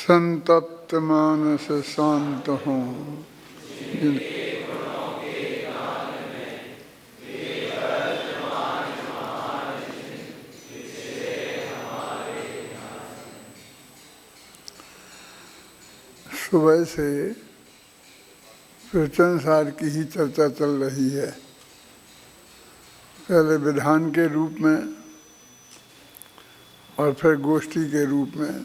संतप्त मानस शांत हों। सुबह से प्रवचन सार की ही चर्चा चल रही है। पहले विधान के रूप में और फिर गोष्ठी के रूप में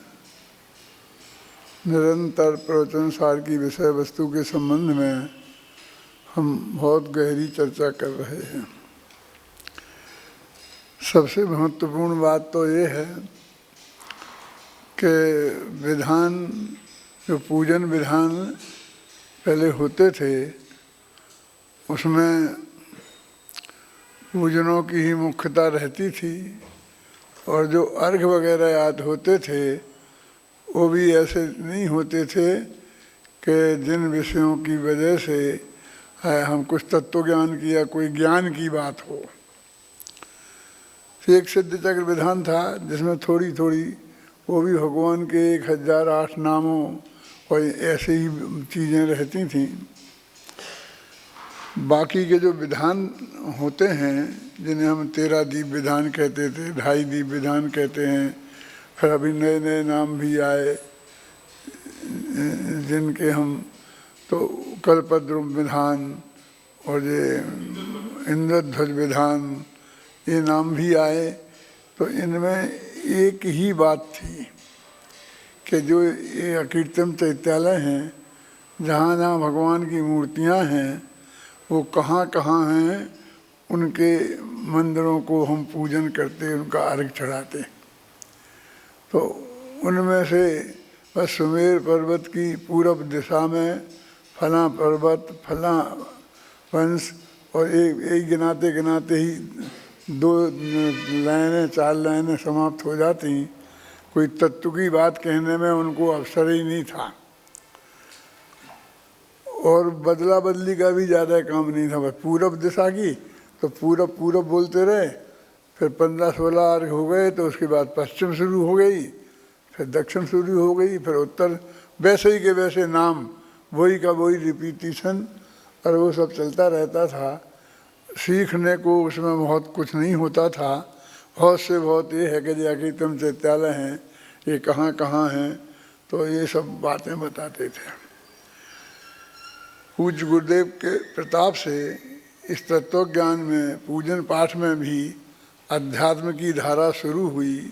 निरंतर प्रवचन सार की विषय वस्तु के संबंध में हम बहुत गहरी चर्चा कर रहे हैं। सबसे महत्वपूर्ण बात तो ये है कि विधान, जो पूजन विधान पहले होते थे, उसमें पूजनों की ही मुख्यता रहती थी और जो अर्घ वगैरह याद होते थे वो भी ऐसे नहीं होते थे कि जिन विषयों की वजह से हम कुछ तत्व ज्ञान की या कोई ज्ञान की बात हो। एक सिद्ध चक्र विधान था जिसमें थोड़ी थोड़ी वो भी भगवान के 1008 नामों और ऐसे ही चीज़ें रहती थीं। बाकी के जो विधान होते हैं जिन्हें हम 13 दीप विधान कहते थे, 2.5 दीप विधान कहते हैं, फिर अभी नए नए नाम भी आए जिनके हम तो कल्पद्रुम विधान और ये इंद्रध्वज विधान, ये नाम भी आए। तो इनमें एक ही बात थी कि जो ये अकीर्तन चैत्यालय हैं, जहाँ जहाँ भगवान की मूर्तियाँ हैं, वो कहाँ कहाँ हैं, उनके मंदिरों को हम पूजन करते, उनका अर्घ चढ़ाते। तो उनमें से बस सुमेर पर्वत की पूरब दिशा में फला पर्वत, फला वंश, और एक गिनाते गिनाते ही 2 लाइनें 4 लाइनें समाप्त हो जाती। कोई तत्व की बात कहने में उनको अवसर ही नहीं था और बदला बदली का भी ज़्यादा काम नहीं था। बस पूरब दिशा की तो पूरब पूरब बोलते रहे, फिर 15-16 अर्घ हो गए तो उसके बाद पश्चिम शुरू हो गई, फिर दक्षिण शुरू हो गई, फिर उत्तर, वैसे ही के वैसे नाम, वही का वही रिपीटिशन, और वो सब चलता रहता था। सीखने को उसमें बहुत कुछ नहीं होता था। बहुत से बहुत ये है कि जो अकीर्तन चैत्यालय हैं ये कहाँ कहाँ हैं, तो ये सब बातें बताते थे। पूज्य गुरुदेव के प्रताप से इस तत्व ज्ञान में, पूजन पाठ में भी अध्यात्म की धारा शुरू हुई।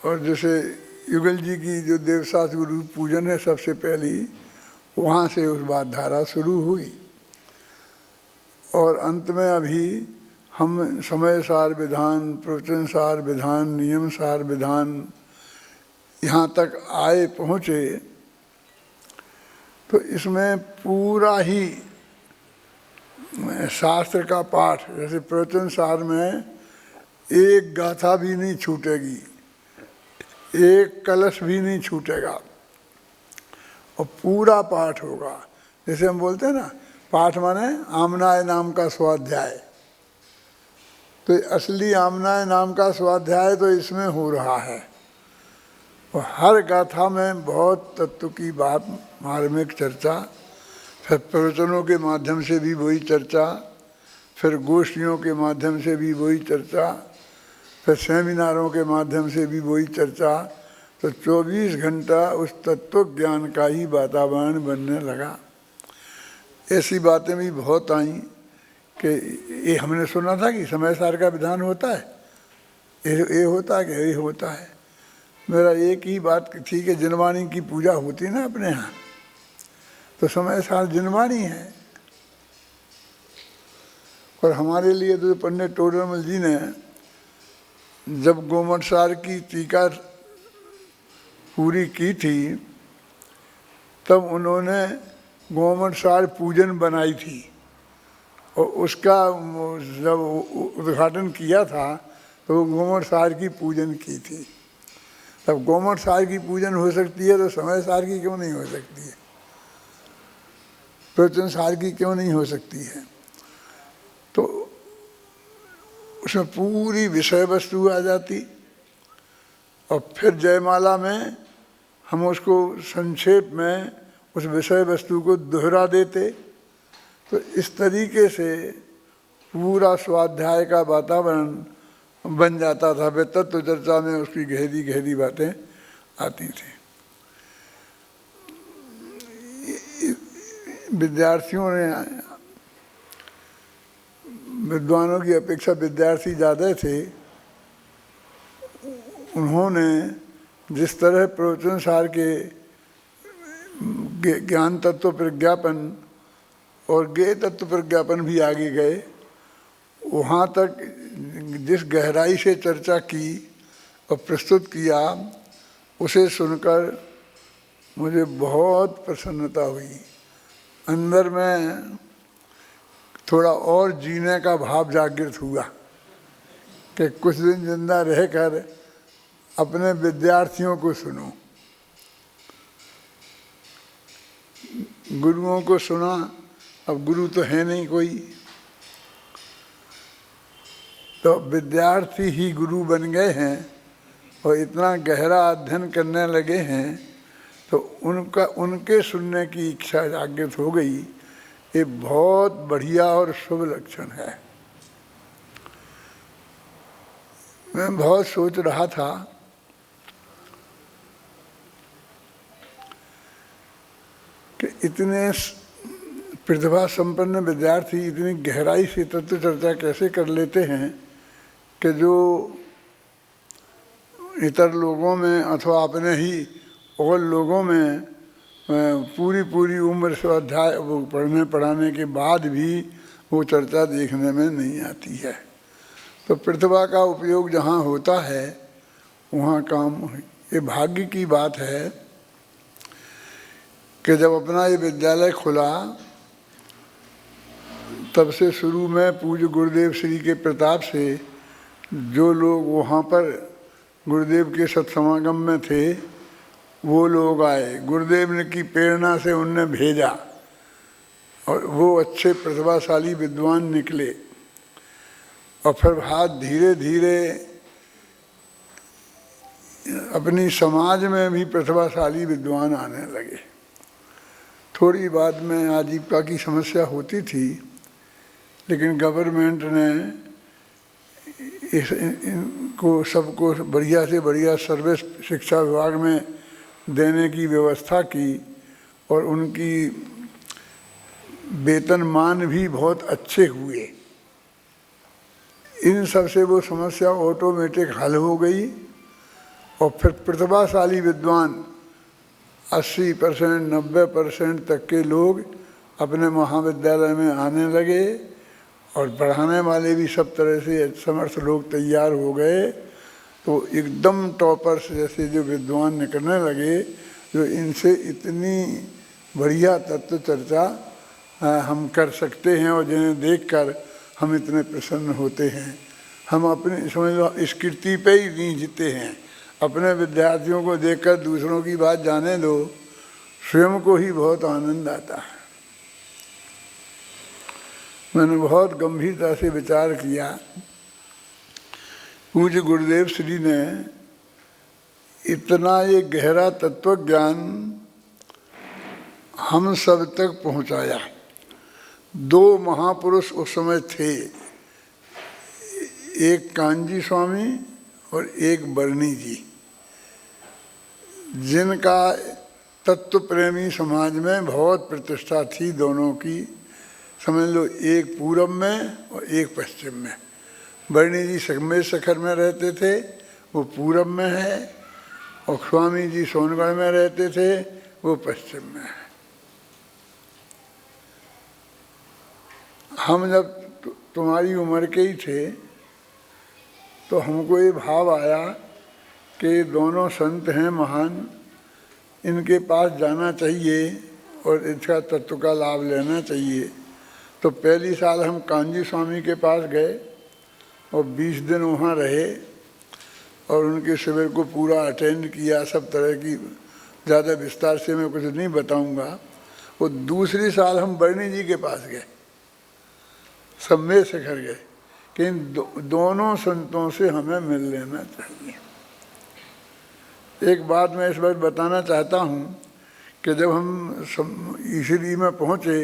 और जैसे युगल जी की जो देवशास्त्र गुरु पूजन है सबसे पहली, वहाँ से उस बात धारा शुरू हुई। और अंत में अभी हम समय सार विधान, प्रवचन सार विधान, नियम सार विधान, यहाँ तक आए पहुँचे। तो इसमें पूरा ही शास्त्र का पाठ, जैसे प्रवचन सार में एक गाथा भी नहीं छूटेगी, एक कलश भी नहीं छूटेगा और पूरा पाठ होगा। जैसे हम बोलते हैं ना, पाठ माने आमनाय नाम का स्वाध्याय, तो असली आमनाय नाम का स्वाध्याय तो इसमें हो रहा है। और हर गाथा में बहुत तत्व की बात, मार्मिक चर्चा, फिर प्रवचनों के माध्यम से भी वही चर्चा, फिर गोष्ठियों के माध्यम से भी वही चर्चा, फिर सेमिनारों के माध्यम से भी वही चर्चा। तो 24 घंटा उस तत्व ज्ञान का ही वातावरण बनने लगा। ऐसी बातें भी बहुत आई कि ये हमने सुना था कि समय सार का विधान होता है, ये होता है कि ये होता है। मेरा एक ही बात थी कि जिनवाणी की पूजा होती ना अपने यहाँ, तो समय सार जिनवाणी है। और हमारे लिए तो पंडित टोडरमल जी ने जब गोमट सार की टीका पूरी की थी, तब उन्होंने गोमट सार पूजन बनाई थी और उसका जब उद्घाटन किया था तो वो गोमट सार की पूजन की थी। तब गोमट सार की पूजन हो सकती है तो समय सार की क्यों नहीं हो सकती है, प्रवचन सार की क्यों नहीं हो सकती है। तो उसमें पूरी विषय वस्तु आ जाती। और फिर जयमाला में हम उसको संक्षेप में उस विषय वस्तु को दोहरा देते। तो इस तरीके से पूरा स्वाध्याय का वातावरण बन जाता था। वे तत्व चर्चा में उसकी गहरी गहरी बातें आती थी। विद्यार्थियों ने, विद्वानों की अपेक्षा विद्यार्थी ज़्यादा थे, उन्होंने जिस तरह प्रवचन सार के ज्ञान तत्व प्रज्ञापन और ज्ञेय तत्व प्रज्ञापन भी आगे गए, वहाँ तक जिस गहराई से चर्चा की और प्रस्तुत किया, उसे सुनकर मुझे बहुत प्रसन्नता हुई। अंदर में थोड़ा और जीने का भाव जागृत हुआ कि कुछ दिन जिंदा रहकर अपने विद्यार्थियों को सुनो। गुरुओं को सुना, अब गुरु तो है नहीं कोई, तो विद्यार्थी ही गुरु बन गए हैं और इतना गहरा अध्ययन करने लगे हैं, तो उनके सुनने की इच्छा जागृत हो गई। ये बहुत बढ़िया और शुभ लक्षण है। मैं बहुत सोच रहा था कि इतने प्रतिभा संपन्न विद्यार्थी इतनी गहराई से तत्व चर्चा कैसे कर लेते हैं कि जो इतर लोगों में अथवा अपने ही और लोगों में पूरी उम्र स्वाध्याय वो पढ़ने पढ़ाने के बाद भी वो चर्चा देखने में नहीं आती है। तो प्रतिभा का उपयोग जहाँ होता है वहाँ काम, ये भाग्य की बात है कि जब अपना ये विद्यालय खुला तब से शुरू में पूज्य गुरुदेव श्री के प्रताप से जो लोग वहाँ पर गुरुदेव के सत्समागम में थे वो लोग आए, गुरुदेव ने की प्रेरणा से उनने भेजा और वो अच्छे प्रतिभाशाली विद्वान निकले। और फिर हाथ धीरे धीरे अपनी समाज में भी प्रतिभाशाली विद्वान आने लगे। थोड़ी बाद में आजीविका की समस्या होती थी, लेकिन गवर्नमेंट ने इनको सबको बढ़िया से बढ़िया सर्विस शिक्षा विभाग में देने की व्यवस्था की और उनकी वेतनमान भी बहुत अच्छे हुए। इन सब से वो समस्या ऑटोमेटिक हल हो गई और फिर प्रतिभाशाली विद्वान 80% 90% तक के लोग अपने महाविद्यालय में आने लगे और पढ़ाने वाले भी सब तरह से समर्थ लोग तैयार हो गए। तो एकदम टॉपर्स जैसे जो विद्वान निकलने लगे, जो इनसे इतनी बढ़िया तत्व चर्चा हम कर सकते हैं और जिन्हें देखकर हम इतने प्रसन्न होते हैं। हम अपने समझ लो इस कीर्ति पे ही नहीं जीते हैं। अपने विद्यार्थियों को देखकर दूसरों की बात जाने दो, स्वयं को ही बहुत आनंद आता है। मैंने बहुत गंभीरता से विचार किया। पूज्य गुरुदेव श्री ने इतना ये गहरा तत्व ज्ञान हम सब तक पहुंचाया। दो महापुरुष उस समय थे, एक कांजी स्वामी और एक बरनी जी, जिनका तत्व प्रेमी समाज में बहुत प्रतिष्ठा थी दोनों की। समझ लो एक पूरब में और एक पश्चिम में। बरनी जी संगमेर शिखर में रहते थे, वो पूरब में है, और स्वामी जी सोनगढ़ में रहते थे, वो पश्चिम में है। हम जब तुम्हारी उम्र के ही थे तो हमको ये भाव आया कि दोनों संत हैं महान, इनके पास जाना चाहिए और इसका तत्व का लाभ लेना चाहिए। तो पहली साल हम कांजी स्वामी के पास गए और 20 दिन वहाँ रहे और उनके शिविर को पूरा अटेंड किया। सब तरह की ज़्यादा विस्तार से मैं कुछ नहीं बताऊँगा। वो दूसरी साल हम बरनी जी के पास गए, संगमेर शिखर गए कि इन दोनों संतों से हमें मिल लेना चाहिए। एक बात मैं इस बार बताना चाहता हूँ कि जब हम ईश्वरी में पहुँचे,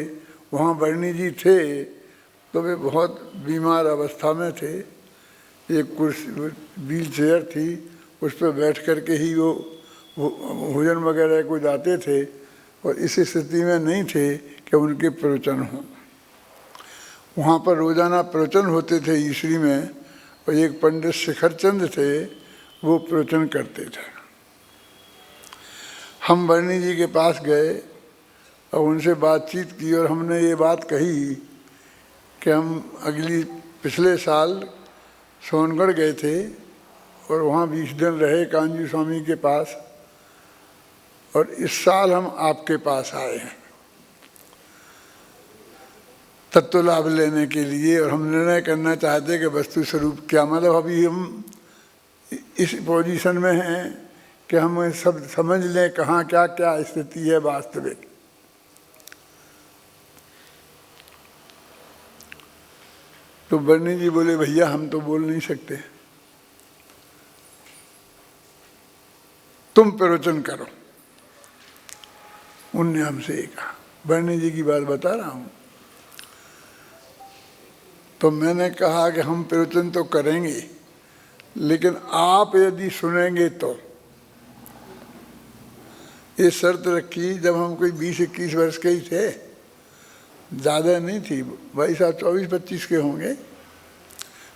वहाँ बरनी जी थे तो वे बहुत बीमार अवस्था में थे। एक कुर्सी व्हील चेयर थी, उस पर बैठ कर के ही वो भोजन वगैरह को जाते थे और इस स्थिति में नहीं थे कि उनके प्रवचन हों। वहाँ पर रोज़ाना प्रवचन होते थे ईश्वरी में, और एक पंडित शिखर चंद थे, वो प्रवचन करते थे। हम बरनी जी के पास गए और उनसे बातचीत की और हमने ये बात कही कि हम पिछले साल सोनगढ़ गए थे और वहाँ 20 दिन रहे कांजी स्वामी के पास, और इस साल हम आपके पास आए हैं तत्व लाभ लेने के लिए। और हम निर्णय करना चाहते कि वस्तु स्वरूप क्या, मतलब अभी हम इस पोजीशन में हैं कि हम सब समझ लें कहाँ क्या क्या स्थिति है वास्तविक। तो बरनी जी बोले, भैया हम तो बोल नहीं सकते, तुम प्रवचन करो। उनने हमसे ये कहा, बरनी जी की बात बता रहा हूँ। तो मैंने कहा कि हम प्रवचन तो करेंगे, लेकिन आप यदि सुनेंगे तो। ये शर्त रखी जब हम कोई 20-21 वर्ष के ही थे, ज़्यादा नहीं थी, भाई साहब 24-25 के होंगे।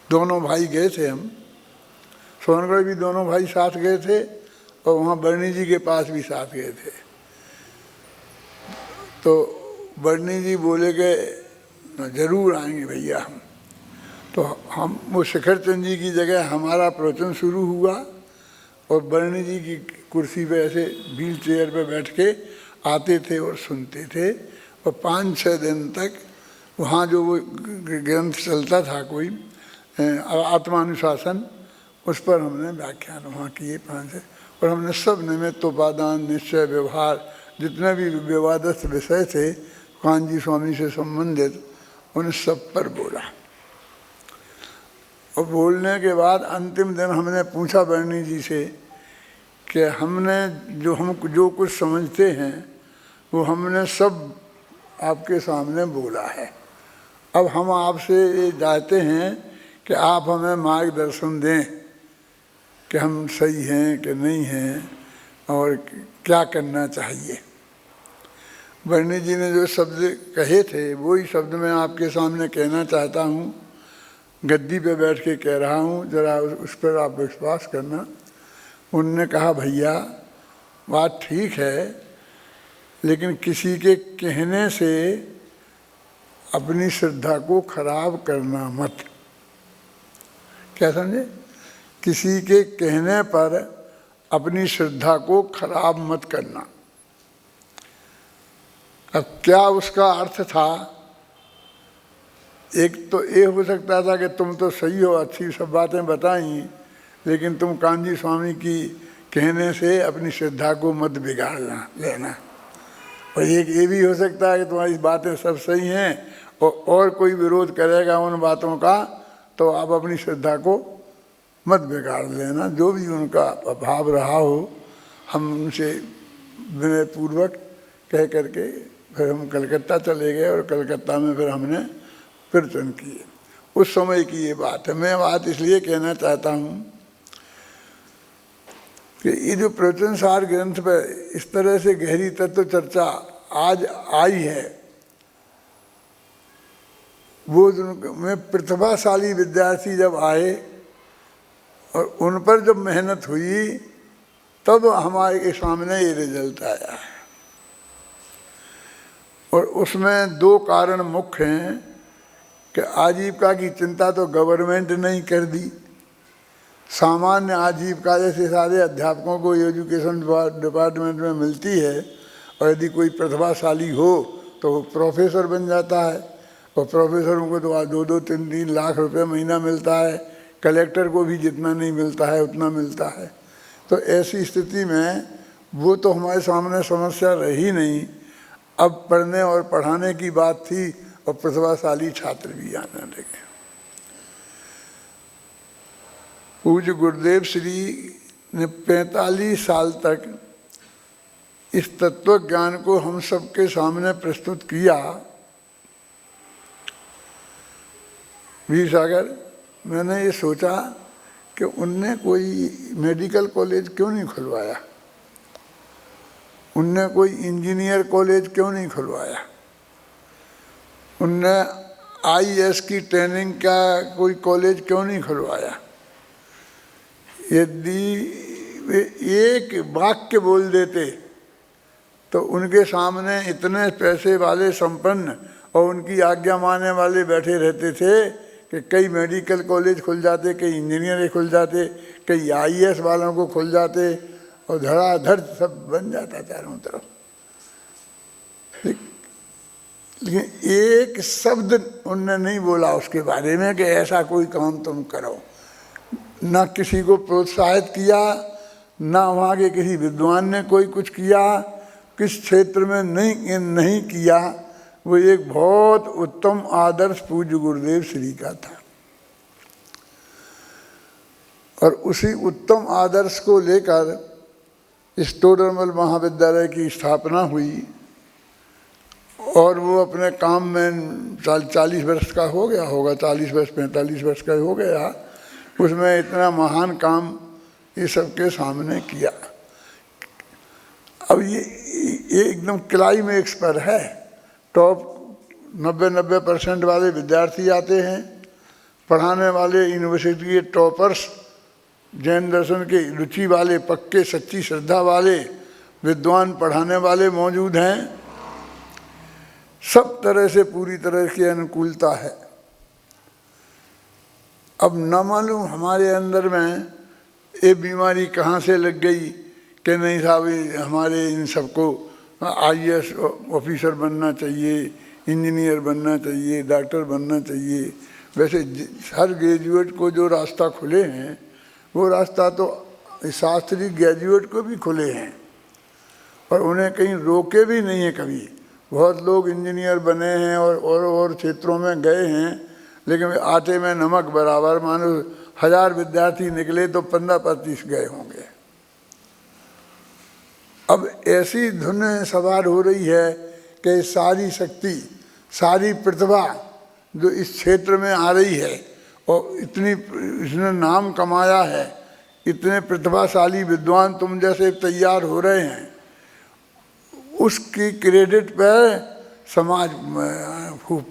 दोनों भाई गए थे हम, सोनगढ़ भी दोनों भाई साथ गए थे और वहाँ बरनी जी के पास भी साथ गए थे। तो बरनी जी बोले कि जरूर आएंगे भैया हम। तो हम वो शिखर चंद जी की जगह हमारा प्रवचन शुरू हुआ और बरनी जी की कुर्सी पे ऐसे व्हील चेयर पे बैठ के आते थे और सुनते थे। और 5-6 दिन तक वहाँ जो वो ग्रंथ चलता था कोई आत्मानुशासन, उस पर हमने व्याख्यान वहाँ किए 5 और हमने सब निमित्त उपादान निश्चय व्यवहार जितने भी विवादस्थ विषय थे कांजी स्वामी से संबंधित उन सब पर बोला। और बोलने के बाद अंतिम दिन हमने पूछा बरनी जी से कि हमने जो कुछ समझते हैं वो हमने सब आपके सामने बोला है। अब हम आपसे ये चाहते हैं कि आप हमें मार्गदर्शन दें कि हम सही हैं कि नहीं हैं और क्या करना चाहिए। बरनी जी ने जो शब्द कहे थे वही शब्द मैं आपके सामने कहना चाहता हूँ। गद्दी पे बैठ के कह रहा हूँ, ज़रा उस पर आप विश्वास करना। उनने कहा, भैया बात ठीक है, लेकिन किसी के कहने से अपनी श्रद्धा को खराब करना मत। क्या समझे? किसी के कहने पर अपनी श्रद्धा को खराब मत करना। अब क्या उसका अर्थ था? एक तो ये हो सकता था कि तुम तो सही हो, अच्छी सब बातें बताई, लेकिन तुम कांजी स्वामी की कहने से अपनी श्रद्धा को मत बिगाड़ लेना। और एक ये भी हो सकता है कि तुम्हारी बातें सब सही हैं और कोई विरोध करेगा उन बातों का तो आप अपनी श्रद्धा को मत बिगाड़ लेना। जो भी उनका भाव रहा हो, हम उनसे विनयपूर्वक कह करके फिर हम कलकत्ता चले गए और कलकत्ता में फिर हमने प्रवचन किए। उस समय की ये बात है। मैं बात इसलिए कहना चाहता हूँ कि ये जो प्रवचन सार ग्रंथ पर इस तरह से गहरी तत्व चर्चा आज आई है, वो में प्रतिभाशाली विद्यार्थी जब आए और उन पर जब मेहनत हुई तब हमारे सामने ये रिजल्ट आया है। और उसमें 2 कारण मुख्य हैं कि आजीविका की चिंता तो गवर्नमेंट नहीं कर दी। सामान्य आजीविका जैसे सारे अध्यापकों को एजुकेशन डिपार्टमेंट में मिलती है, और यदि कोई प्रतिभाशाली हो तो वो प्रोफेसर बन जाता है, और प्रोफेसरों को तो 2-2, 3-3 लाख रुपए महीना मिलता है। कलेक्टर को भी जितना नहीं मिलता है उतना मिलता है। तो ऐसी स्थिति में वो तो हमारे सामने समस्या रही नहीं। अब पढ़ने और पढ़ाने की बात थी और प्रतिभाशाली छात्र भी आने लगे। पूज्य गुरुदेव श्री ने 45 साल तक इस तत्व ज्ञान को हम सबके सामने प्रस्तुत किया। वीर सागर, मैंने ये सोचा कि उनने कोई मेडिकल कॉलेज क्यों नहीं खुलवाया, उनने कोई इंजीनियर कॉलेज क्यों नहीं खुलवाया, उनने आईएएस की ट्रेनिंग का कोई कॉलेज क्यों नहीं खुलवाया। यदि वे एक वाक्य बोल देते तो उनके सामने इतने पैसे वाले संपन्न और उनकी आज्ञा मानने वाले बैठे रहते थे कि कई मेडिकल कॉलेज खुल जाते, कई इंजीनियर खुल जाते, कई आईएएस वालों को खुल जाते और धड़ाधड़ सब बन जाता चारों तरफ। लेकिन एक शब्द उनने नहीं बोला उसके बारे में कि ऐसा कोई काम तुम करो। ना किसी को प्रोत्साहित किया, ना वहाँ के किसी विद्वान ने कोई कुछ किया, किस क्षेत्र में नहीं किया। वो एक बहुत उत्तम आदर्श पूज्य गुरुदेव श्री का था और उसी उत्तम आदर्श को लेकर इस तोडरमल महाविद्यालय की स्थापना हुई और वो अपने काम में 40 वर्ष का हो गया होगा, 40 वर्ष 45 वर्ष का हो गया। उसमें इतना महान काम ये सबके सामने किया। अब ये एकदम क्लाइमेक्स पर है। टॉप 90% वाले विद्यार्थी आते हैं, पढ़ाने वाले यूनिवर्सिटी के टॉपर्स, जैन दर्शन के रुचि वाले, पक्के सच्ची श्रद्धा वाले विद्वान पढ़ाने वाले मौजूद हैं। सब तरह से पूरी तरह की अनुकूलता है। अब न मालूम हमारे अंदर में ये बीमारी कहाँ से लग गई कि नहीं साहब हमारे इन सबको आईएएस ऑफिसर बनना चाहिए, इंजीनियर बनना चाहिए, डॉक्टर बनना चाहिए। वैसे हर ग्रेजुएट को जो रास्ता खुले हैं वो रास्ता तो शास्त्री ग्रेजुएट को भी खुले हैं और उन्हें कहीं रोके भी नहीं है कभी। बहुत लोग इंजीनियर बने हैं और क्षेत्रों में गए हैं, लेकिन आटे में नमक बराबर। मानो 1000 विद्यार्थी निकले तो 15-25 गए होंगे। अब ऐसी धुन सवार हो रही है कि सारी शक्ति, सारी प्रतिभा जो इस क्षेत्र में आ रही है और इतनी इसने नाम कमाया है, इतने प्रतिभाशाली विद्वान तुम जैसे तैयार हो रहे हैं, उसकी क्रेडिट पर समाज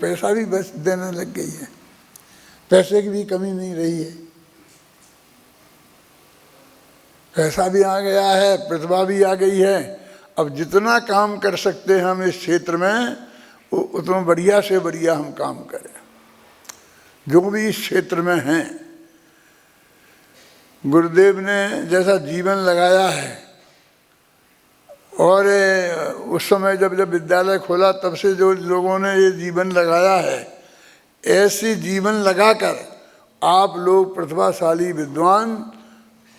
पैसा भी बस देने लग गई है। पैसे की भी कमी नहीं रही है, पैसा भी आ गया है, प्रतिभा भी आ गई है। अब जितना काम कर सकते हैं हम इस क्षेत्र में उतना बढ़िया से बढ़िया हम काम करें। जो भी इस क्षेत्र में हैं, गुरुदेव ने जैसा जीवन लगाया है और उस समय जब विद्यालय खोला तब से जो लोगों ने ये जीवन लगाया है, ऐसी जीवन लगाकर आप लोग प्रतिभाशाली विद्वान,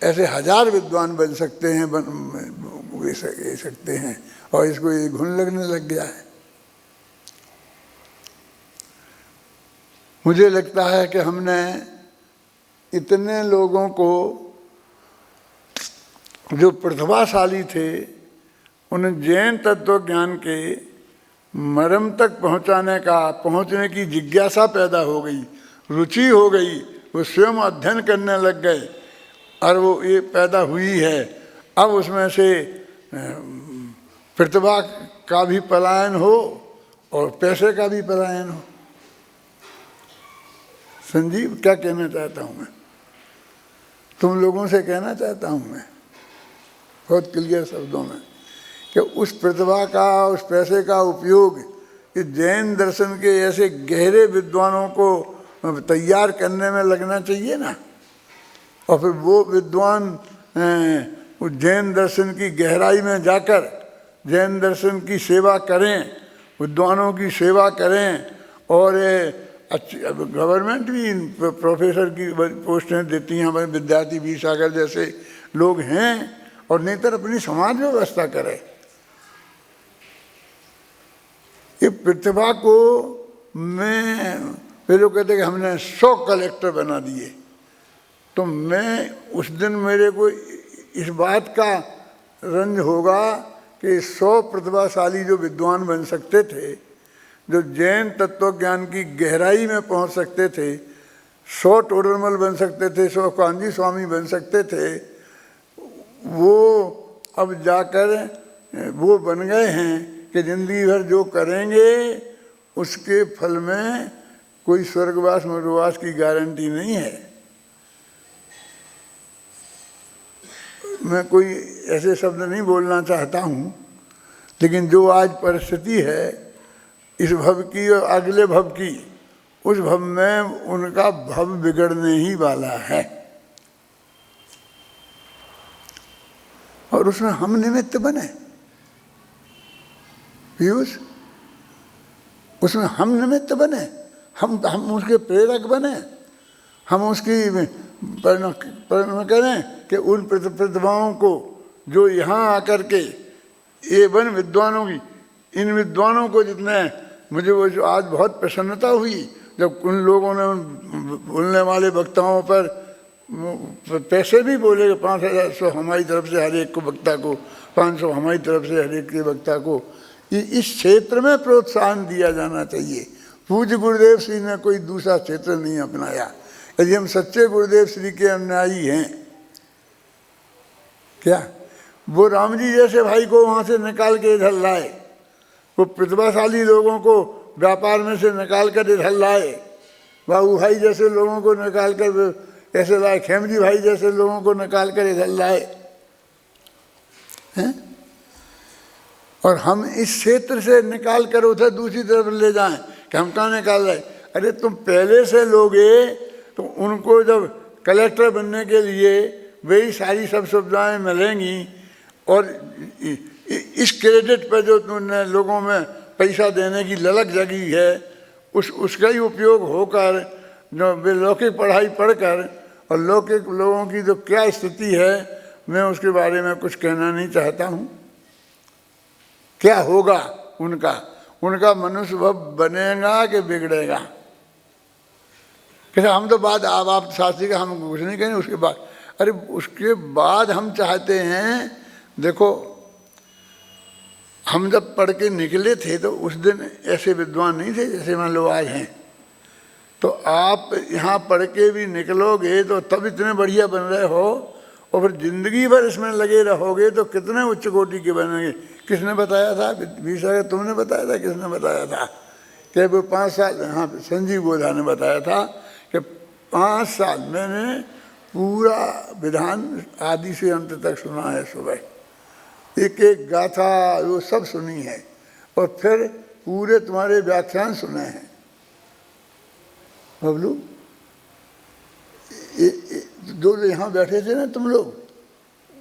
ऐसे 1000 विद्वान बन सकते हैं, बन सकते हैं। और इसको ये घुन लगने लग गया है। मुझे लगता है कि हमने इतने लोगों को जो प्रतिभाशाली थे उन्हें जैन तत्व ज्ञान के मर्म तक पहुंचने की जिज्ञासा पैदा हो गई, रुचि हो गई, वो स्वयं अध्ययन करने लग गए और वो ये पैदा हुई है। अब उसमें से प्रतिभा का भी पलायन हो और पैसे का भी पलायन हो। संजीव, क्या कहना चाहता हूँ मैं, तुम लोगों से कहना चाहता हूँ मैं बहुत क्लियर शब्दों में कि उस प्रतिभा का, उस पैसे का उपयोग इस जैन दर्शन के ऐसे गहरे विद्वानों को तैयार करने में लगना चाहिए ना। और फिर वो विद्वान उस जैन दर्शन की गहराई में जाकर जैन दर्शन की सेवा करें, विद्वानों की सेवा करें। और अच्छी गवर्नमेंट भी प्रोफेसर की पोस्टें देती हैं, हमारे विद्यार्थी वीर सागर जैसे लोग हैं, और नहीं तो अपनी समाज व्यवस्था करें। ये प्रतिभा को वे लोग कहते कि हमने 100 कलेक्टर बना दिए, तो मैं उस दिन मेरे को इस बात का रंज होगा कि 100 प्रतिभाशाली जो विद्वान बन सकते थे, जो जैन तत्वज्ञान की गहराई में पहुंच सकते थे, 100 टोडरमल बन सकते थे, 100 कांजी स्वामी बन सकते थे, वो अब जाकर वो बन गए हैं कि जिंदगी भर जो करेंगे उसके फल में कोई स्वर्गवास मृगवास की गारंटी नहीं है। मैं कोई ऐसे शब्द नहीं बोलना चाहता हूँ, लेकिन जो आज परिस्थिति है इस भव की और अगले भव की, उस भव में उनका भव बिगड़ने ही वाला है। और उसमें हम निमित्त बने पीयूष, उसमें हम निमित्त बने, हम उसके प्रेरक बने, हम उसकी परिणम करें कि उन प्रतिभाओं को जो यहाँ आकर के ये बन विद्वानों की, इन विद्वानों को जितने मुझे वो जो आज बहुत प्रसन्नता हुई जब उन लोगों ने बोलने वाले वक्ताओं पर पैसे भी बोले 5,000 हमारी तरफ से हर एक को वक्ता को, 500 हमारी तरफ से हर एक के वक्ता को। इस क्षेत्र में प्रोत्साहन दिया जाना चाहिए। पूज्य गुरुदेव श्री ने कोई दूसरा क्षेत्र नहीं अपनाया। यदि हम सच्चे गुरुदेव श्री के अनुयायी हैं, क्या वो राम जी जैसे भाई को वहाँ से निकाल के इधर लाए, वो प्रतिभाशाली लोगों को व्यापार में से निकाल कर इधर लाए, बाबू भाई जैसे लोगों को निकाल कर ऐसे लाए, खेमजी भाई जैसे लोगों को निकाल कर इधर लाए हैं? और हम इस क्षेत्र से निकाल कर उधर दूसरी तरफ ले जाएं कि हम कहाँ निकाल रहे? अरे तुम पहले से लोगे तो उनको जब कलेक्टर बनने के लिए वही सारी सब सुविधाएं मिलेंगी, और इस क्रेडिट पर जो तुमने लोगों में पैसा देने की ललक जगी है, उसका ही उपयोग होकर जो वे लौकिक पढ़ाई पढ़कर, और लौकिक लोगों की जो क्या स्थिति है मैं उसके बारे में कुछ कहना नहीं चाहता हूँ। क्या होगा उनका मनुष्य भाव बनेगा कि बिगड़ेगा? कैसे हम तो बाद आप शास्त्री का हम कुछ नहीं कहेंगे उसके बाद। अरे उसके बाद हम चाहते हैं, देखो हम जब पढ़ के निकले थे तो उस दिन ऐसे विद्वान नहीं थे जैसे मान लो आज हैं। तो आप यहाँ पढ़ के भी निकलोगे तो तब इतने बढ़िया बन रहे हो, और फिर जिंदगी भर इसमें लगे रहोगे तो कितने उच्च कोटि के बनेंगे। किसने बताया था? बीसा तुमने बताया था? किसने बताया था कि वो 5 साल, हाँ संजीव बोधा ने बताया था कि 5 साल मैंने पूरा विधान आदि से अंत तक सुना है, सुबह एक एक गाथा वो सब सुनी है, और फिर पूरे तुम्हारे व्याख्यान सुने हैं। बबलू जो यहाँ बैठे थे ना तुम लोग,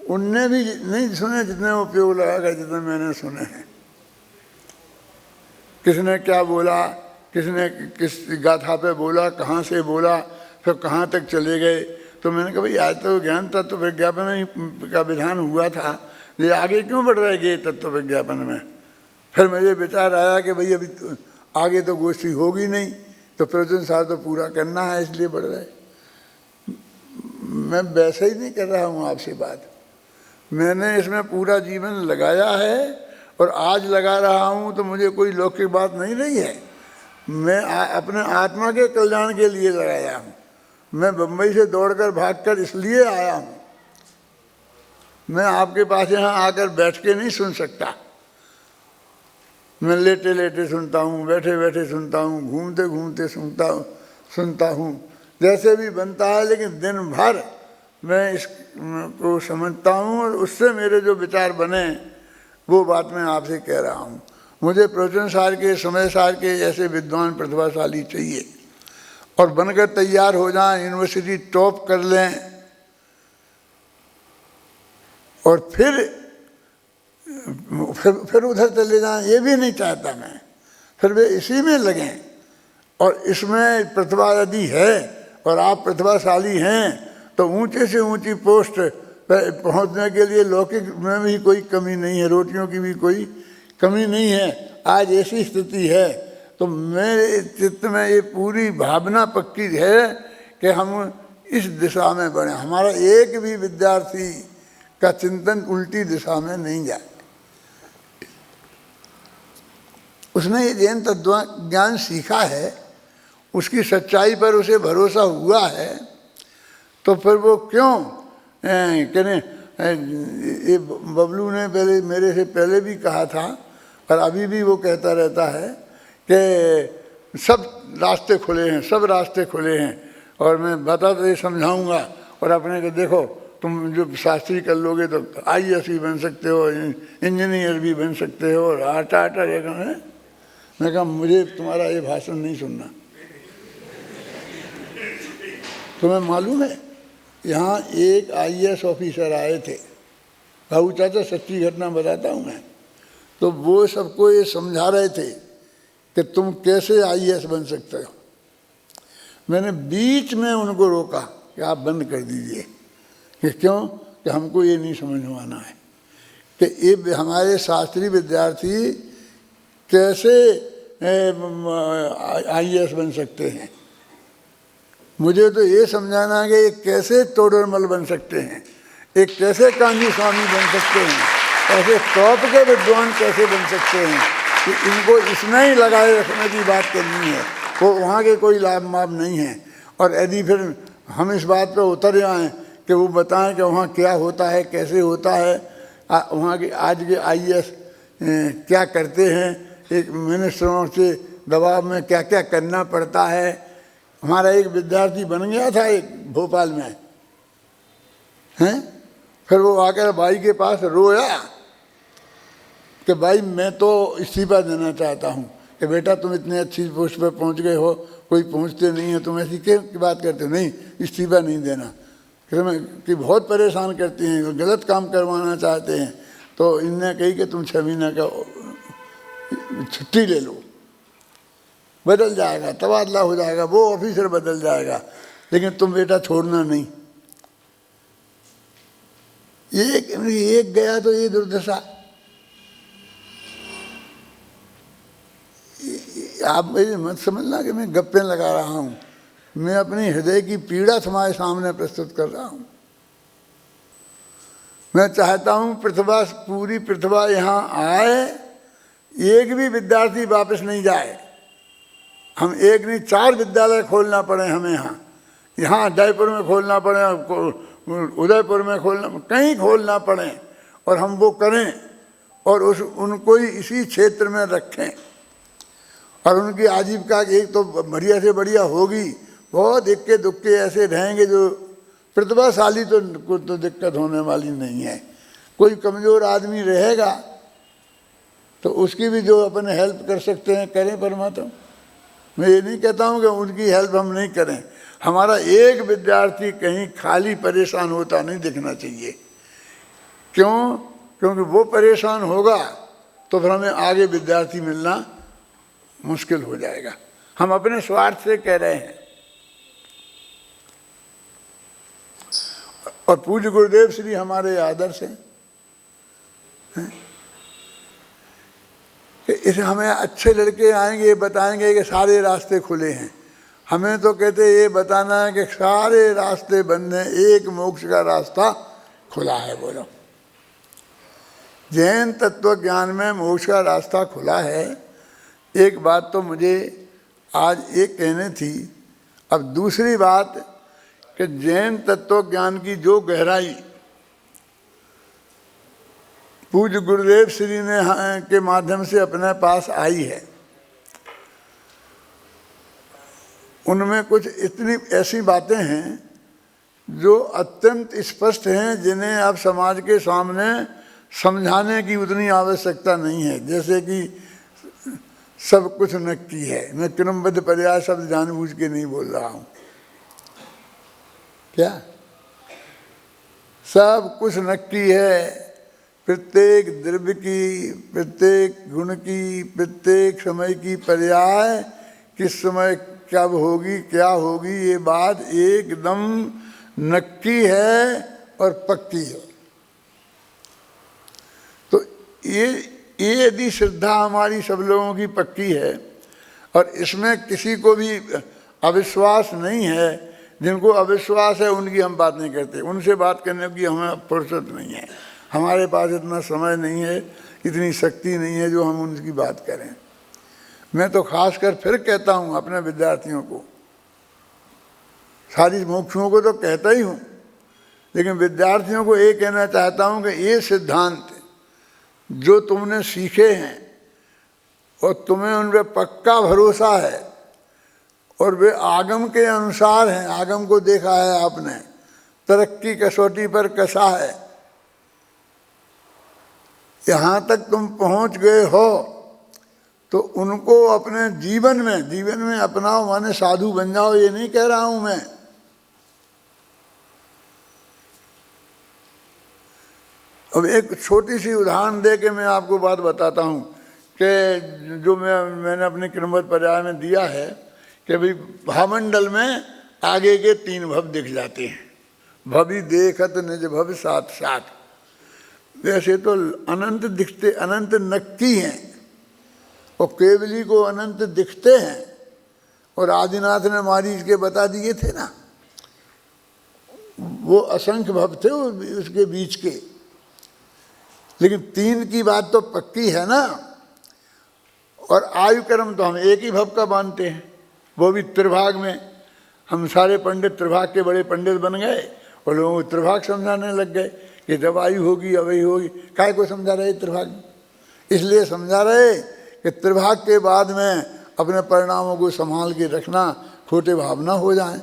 उनने भी नहीं सुने जितने उपयोग लगा कर जितने मैंने सुने हैं। किसने क्या बोला, किसने किस गाथा पे बोला, कहाँ से बोला, फिर कहाँ तक चले गए। तो मैंने कहा भाई आज तो ज्ञान तत्व विज्ञापन का विधान हुआ था, ये आगे क्यों बढ़ रहे गए तत्व विज्ञापन में? फिर मुझे विचार आया कि भाई अभी तो आगे तो गोष्ठी होगी नहीं, तो प्रवचन सार तो पूरा करना है, इसलिए बढ़ रहा है। मैं वैसे ही नहीं कर रहा हूँ आपसे बात, मैंने इसमें पूरा जीवन लगाया है और आज लगा रहा हूँ, तो मुझे कोई लौकिक बात नहीं रही है। मैं अपने आत्मा के कल्याण के लिए लगाया हूँ। मैं बम्बई से दौड़कर भागकर इसलिए आया हूँ। मैं आपके पास यहाँ आकर बैठ के नहीं सुन सकता। मैं लेटे लेटे सुनता हूँ, बैठे बैठे सुनता हूँ, घूमते घूमते सुनता हूँ, जैसे भी बनता है। लेकिन दिन भर मैं इसको समझता हूँ और उससे मेरे जो विचार बने वो बात मैं आपसे कह रहा हूँ। मुझे प्रवचन सार के, समय सार के ऐसे विद्वान प्रतिभाशाली चाहिए, और बनकर तैयार हो जाएं, यूनिवर्सिटी टॉप कर लें, और फिर उधर चले जाएं। ये भी नहीं चाहता मैं। फिर वे इसी में लगें, और इसमें प्रतिभा यदि है और आप प्रतिभाशाली हैं तो ऊंचे से ऊंची पोस्ट पर पहुंचने के लिए लौकिक में भी कोई कमी नहीं है, रोटियों की भी कोई कमी नहीं है। आज ऐसी स्थिति है, तो मेरे चित्त में ये पूरी भावना पक्की है कि हम इस दिशा में बढ़ें। हमारा एक भी विद्यार्थी का चिंतन उल्टी दिशा में नहीं जाए। उसने ये जैन तत्व ज्ञान सीखा है, उसकी सच्चाई पर उसे भरोसा हुआ है, तो फिर वो क्यों कहने, ये बबलू ने पहले मेरे से पहले भी कहा था और अभी भी वो कहता रहता है कि सब रास्ते खुले हैं, सब रास्ते खुले हैं, और मैं बताते ये समझाऊंगा, और अपने को देखो तुम जो शास्त्री कर लोगे तो IAS भी बन सकते हो, इंजीनियर भी बन सकते हो, और आटा जगह है। मैं कहा मुझे तुम्हारा ये भाषण नहीं सुनना। तुम्हें मालूम है यहाँ एक IAS ऑफिसर आए थे, भाऊ चाचा सच्ची घटना बताता हूँ मैं, तो वो सबको ये समझा रहे थे कि तुम कैसे IAS बन सकते हो। मैंने बीच में उनको रोका कि आप बंद कर दीजिए, कि क्यों, कि हमको ये नहीं समझ में आना है कि ये हमारे शास्त्रीय विद्यार्थी कैसे IAS बन सकते हैं। मुझे तो ये समझाना है कि ये कैसे टोडरमल बन सकते हैं, एक कैसे कांजी स्वामी बन सकते हैं, ऐसे टॉप के विद्वान कैसे बन सकते हैं, कि इनको इसमें ही लगाए रखने की बात करनी है, वो वहाँ के कोई लाभ माप नहीं है। और यदि फिर हम इस बात पर उतर आएँ कि वो बताएं कि वहाँ क्या होता है, कैसे होता है, वहाँ के आज के IAS क्या करते हैं, एक मिनिस्टरों से दबाव में क्या क्या करना पड़ता है। हमारा एक विद्यार्थी बन गया था एक भोपाल में, हैं, फिर वो आकर भाई के पास रोया कि भाई मैं तो इस्तीफा देना चाहता हूँ, कि बेटा तुम इतने अच्छी पोस्ट पर पहुँच गए हो, कोई पहुँचते नहीं है, तुम ऐसी क्या बात करते हो, नहीं इस्तीफा नहीं देना, कि बहुत परेशान करती हैं, गलत काम करवाना चाहते हैं। तो इनने कही कि तुम 6 महीने का छुट्टी ले लो, बदल जाएगा, तबादला हो जाएगा, वो ऑफिसर बदल जाएगा, लेकिन तुम बेटा छोड़ना नहीं। एक गया तो ये दुर्दशा। आप मेरी मत समझना कि मैं गप्पे लगा रहा हूँ, मैं अपनी हृदय की पीड़ा तुम्हारे सामने प्रस्तुत कर रहा हूँ। मैं चाहता हूँ पूरी प्रतिभा यहाँ आए, एक भी विद्यार्थी वापस नहीं जाए। हम एक नहीं 4 विद्यालय खोलना पड़े हमें, यहाँ जयपुर में खोलना पड़े, उदयपुर में खोलना, कहीं खोलना पड़े, और हम वो करें और उनको ही इसी क्षेत्र में रखें, और उनकी आजीविका एक तो बढ़िया से बढ़िया होगी। बहुत इक्के दुक्के ऐसे रहेंगे जो प्रतिभाशाली, तो कुछ तो दिक्कत होने वाली नहीं है। कोई कमज़ोर आदमी रहेगा तो उसकी भी जो अपने हेल्प कर सकते हैं करें परमात्मा। मैं ये नहीं कहता हूँ कि उनकी हेल्प हम नहीं करें। हमारा एक विद्यार्थी कहीं खाली परेशान होता नहीं दिखना चाहिए। क्यों? क्योंकि वो परेशान होगा तो फिर हमें आगे विद्यार्थी मिलना मुश्किल हो जाएगा। हम अपने स्वार्थ से कह रहे हैं। और पूज्य गुरुदेव श्री हमारे आदर्श हैं कि इसे हमें अच्छे लड़के आएंगे, ये बताएंगे कि सारे रास्ते खुले हैं। हमें तो कहते ये बताना है कि सारे रास्ते बंद हैं, एक मोक्ष का रास्ता खुला है। बोलो, जैन तत्व ज्ञान में मोक्ष का रास्ता खुला है। एक बात तो मुझे आज एक कहने थी। अब दूसरी बात कि जैन तत्व ज्ञान की जो गहराई पूज्य गुरुदेव श्री ने के माध्यम से अपने पास आई है, उनमें कुछ इतनी ऐसी बातें हैं जो अत्यंत स्पष्ट हैं, जिन्हें आप समाज के सामने समझाने की उतनी आवश्यकता नहीं है। जैसे कि सब कुछ नक्की है। मैं क्रमबद्ध पर्याय शब्द जानबूझ के नहीं बोल रहा हूँ। क्या सब कुछ नक्की है? प्रत्येक द्रव्य की, प्रत्येक गुण की, प्रत्येक समय की पर्याय किस समय कब होगी, क्या होगी, ये बात एकदम नक्की है और पक्की है। तो ये यदि श्रद्धा हमारी सब लोगों की पक्की है और इसमें किसी को भी अविश्वास नहीं है जिनको अविश्वास है उनकी हम बात नहीं करते, उनसे बात करने की हमें फुर्सत नहीं है, हमारे पास इतना समय नहीं है, इतनी शक्ति नहीं है जो हम उनकी बात करें। मैं तो खासकर फिर कहता हूँ अपने विद्यार्थियों को, सारी मुमुक्षुओं को तो कहता ही हूँ, लेकिन विद्यार्थियों को ये कहना चाहता हूँ कि ये सिद्धांत जो तुमने सीखे हैं और तुम्हें उन पर पक्का भरोसा है और वे आगम के अनुसार हैं, आगम को देखा है आपने, तरक्की कसौटी पर कसा है, यहाँ तक तुम पहुँच गए हो तो उनको अपने जीवन में अपनाओ, माने साधु बन जाओ। ये नहीं कह रहा हूँ मैं, अब एक छोटी सी उदाहरण दे के मैं आपको बात बताता हूँ कि जो मैंने अपने क्रमबद्ध पर्याय में दिया है कि भाई भामंडल में आगे के 3 भव दिख जाते हैं, भवि देखत निज भव साथ साथ। वैसे तो अनंत दिखते, अनंत नक्की हैं और केवली को अनंत दिखते हैं, और आदिनाथ ने मारीच के बता दिए थे ना, वो असंख्य भव थे उसके बीच के, लेकिन 3 की बात तो पक्की है ना। और आयु कर्म तो हम एक ही भव का मानते हैं, वो भी त्रिभाग में। हम सारे पंडित त्रिभाग के बड़े पंडित बन गए और लोगों को त्रिभाग समझाने लग गए कि जब आयु होगी अब ही होगी। काय को समझा रहे त्रिभाग? इसलिए समझा रहे कि त्रिभाग के बाद में अपने परिणामों को संभाल के रखना, खोटे भाव ना हो जाए।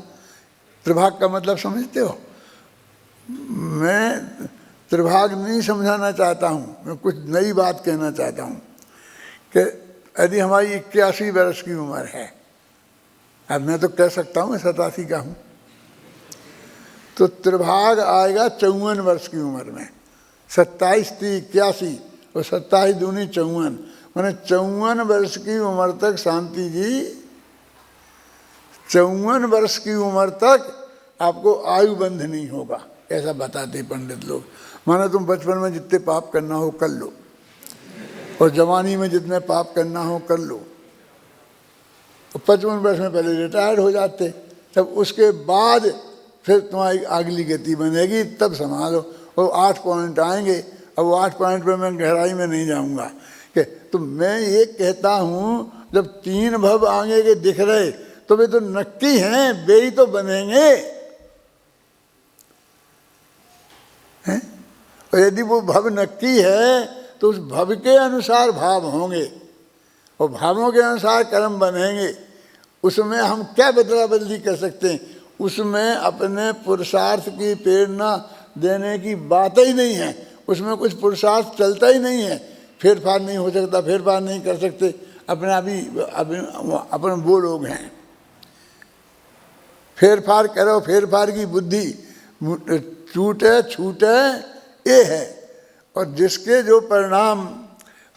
त्रिभाग का मतलब समझते हो? मैं त्रिभाग नहीं समझाना चाहता हूँ, मैं कुछ नई बात कहना चाहता हूँ कि यदि हमारी 81 वर्ष की उम्र है, अब मैं तो कह सकता हूँ 87 का हूँ, तो त्रिभाग आएगा 54 वर्ष की उम्र में। 27 थी 81 और 27 दूनी 54, मैंने 54 वर्ष की उम्र तक शांति जी, 54 वर्ष की उम्र तक आपको आयु बंध नहीं होगा, ऐसा बताते पंडित लोग। मानो तुम बचपन में जितने पाप करना हो कर लो और जवानी में जितने पाप करना हो कर लो, और 55 वर्ष में पहले रिटायर्ड हो जाते, तब उसके बाद फिर तुम्हारी अगली गति बनेगी, तब संभालो। और 8 पॉइंट आएंगे। अब वो 8 पॉइंट पर मैं गहराई में नहीं जाऊंगा कि तो मैं ये कहता हूँ जब 3 भव आगे के दिख रहे तो वे तो नक्की हैं, वे ही तो बनेंगे हैं? और यदि वो भव नक्की है तो उस भव के अनुसार भाव होंगे और भावों के अनुसार कर्म बनेंगे। उसमें हम क्या बदला बदली कर सकते हैं? उसमें अपने पुरुषार्थ की प्रेरणा देने की बात ही नहीं है, उसमें कुछ पुरुषार्थ चलता ही नहीं है, फेर फार नहीं हो सकता, फेर फार नहीं कर सकते, अपने आप ही अपने वो लोग हैं। फेर फार करो, फेर फार की बुद्धि टूटे छूटे ये है। और जिसके जो परिणाम,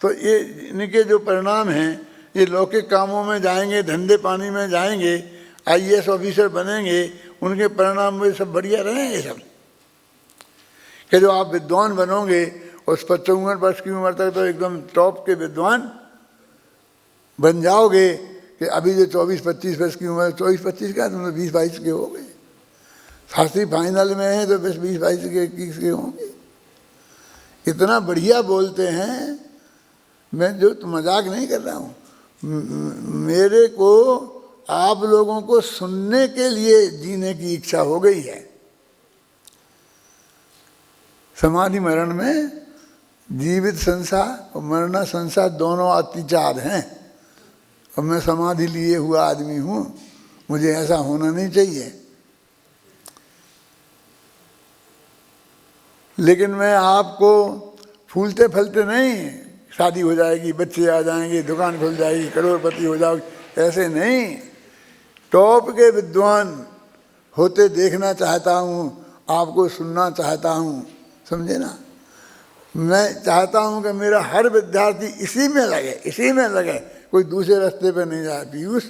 तो ये इनके जो परिणाम हैं, ये लौकिक कामों में जाएंगे, धंधे पानी में जाएंगे, IAS ऑफिसर बनेंगे, उनके परिणाम में सब बढ़िया रहेंगे सब। कि जो आप विद्वान बनोगे उस 55 वर्ष की उम्र तक तो एकदम टॉप के विद्वान बन जाओगे कि अभी जो 24-25 वर्ष की उम्र, 24-25 का तुम तो 20-22 के हो गए, शास्त्री फाइनल में है तो बस 20-22 के 21 के होंगे। इतना बढ़िया बोलते हैं, मैं जो मजाक नहीं कर रहा हूँ। मेरे को आप लोगों को सुनने के लिए जीने की इच्छा हो गई है। समाधि मरण में जीवित संसार और मरना संसार दोनों अतिचार हैं, और मैं समाधि लिए हुआ आदमी हूँ, मुझे ऐसा होना नहीं चाहिए। लेकिन मैं आपको फूलते फलते नहीं, शादी हो जाएगी, बच्चे आ जाएंगे, दुकान खुल जाएगी, करोड़पति हो जाओगे, ऐसे नहीं। टॉप के विद्वान होते देखना चाहता हूँ, आपको सुनना चाहता हूँ, समझे ना। मैं चाहता हूँ कि मेरा हर विद्यार्थी इसी में लगे, इसी में लगे, कोई दूसरे रास्ते पे नहीं जाए। पीयूष,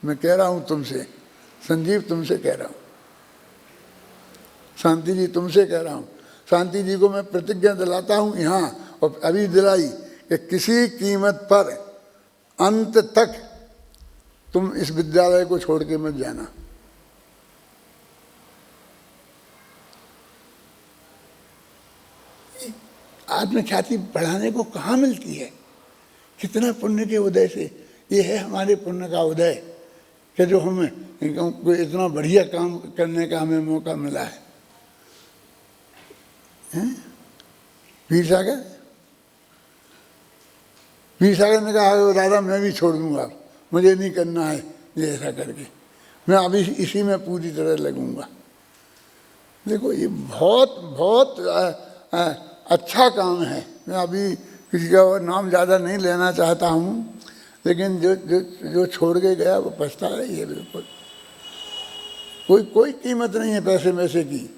मैं कह रहा हूँ तुमसे, संजीव तुमसे कह रहा हूँ, शांति जी तुमसे कह रहा हूँ, शांति जी को मैं प्रतिज्ञा दिलाता हूँ यहाँ, और अभी दिलाई कि किसी कीमत पर अंत तक तुम इस विद्यालय को छोड़ के मत जाना। आत्मख्याति बढ़ाने को कहाँ मिलती है? कितना पुण्य के उदय से, ये है हमारे पुण्य का उदय कि जो हमें कोई इतना बढ़िया काम करने का हमें मौका मिला है। वीर सागर ने कहा दादा मैं भी छोड़ दूंगा, मुझे नहीं करना है ये ऐसा करके, मैं अभी इसी में पूरी तरह लगूंगा। देखो ये बहुत बहुत अच्छा काम है। मैं अभी किसी का नाम ज़्यादा नहीं लेना चाहता हूँ, लेकिन जो जो जो छोड़ के गया वो पछता रही है बिल्कुल। कोई कीमत नहीं है पैसे वैसे की,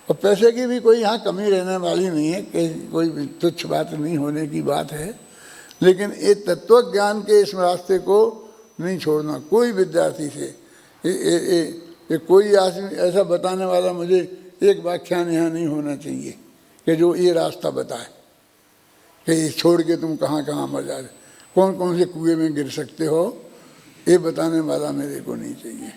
और पैसे की भी कोई यहाँ कमी रहने वाली नहीं है कि कोई तुच्छ बात नहीं होने की बात है। लेकिन ये तत्व ज्ञान के इस रास्ते को नहीं छोड़ना कोई विद्यार्थी से। ये कोई आदमी ऐसा बताने वाला मुझे एक व्याख्यान यहाँ नहीं होना चाहिए कि जो ये रास्ता बताए कि ये छोड़ के तुम कहाँ कहाँ मर जा रहे, कौन कौन से कुएं में गिर सकते हो, ये बताने वाला मेरे को नहीं चाहिए।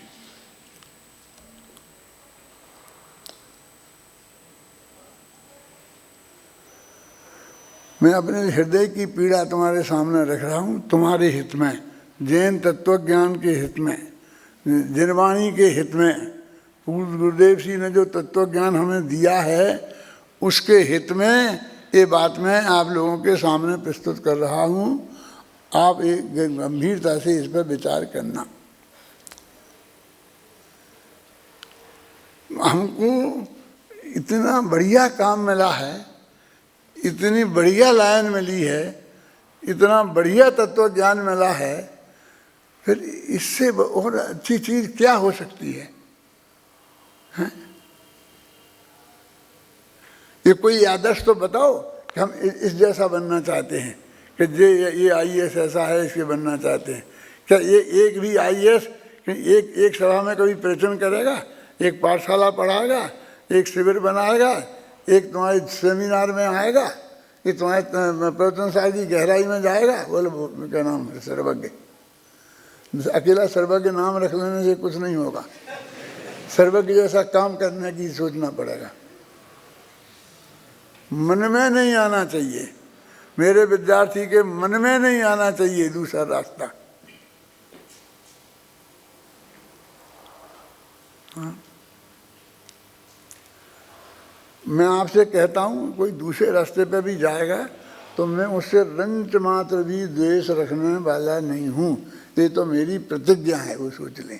मैं अपने हृदय की पीड़ा तुम्हारे सामने रख रहा हूँ, तुम्हारे हित में, जैन तत्वज्ञान के हित में, जिनवाणी के हित में। पूज्य गुरुदेव जी ने जो तत्वज्ञान हमें दिया है उसके हित में ये बात मैं आप लोगों के सामने प्रस्तुत कर रहा हूँ। आप एक गंभीरता से इस पर विचार करना। हमको इतना बढ़िया काम मिला है, इतनी बढ़िया लाइन मिली है, इतना बढ़िया तत्व ज्ञान मिला है, फिर इससे और अच्छी चीज क्या हो सकती है? हैं? ये कोई आदर्श तो बताओ कि हम इस जैसा बनना चाहते हैं कि ये आईएएस ऐसा है इसके बनना चाहते हैं। क्या ये एक भी आईएएस एक सभा में कभी प्रवचन करेगा, एक पाठशाला पढ़ाएगा, एक शिविर बनाएगा, एक तुम्हारे सेमिनार में आएगा, ये तुम्हारे प्रवचनशाला की गहराई में जाएगा? बोले क्या नाम है सर्वज्ञ। अकेला सर्वज्ञ नाम रख लेने से कुछ नहीं होगा, सर्वज्ञ जैसा काम करने की सोचना पड़ेगा। मन में नहीं आना चाहिए, मेरे विद्यार्थी के मन में नहीं आना चाहिए दूसरा रास्ता। हाँ? मैं आपसे कहता हूँ कोई दूसरे रास्ते पे भी जाएगा तो मैं उससे रंच मात्र भी द्वेष रखने वाला नहीं हूँ, ये तो मेरी प्रतिज्ञा है, वो सोच लें।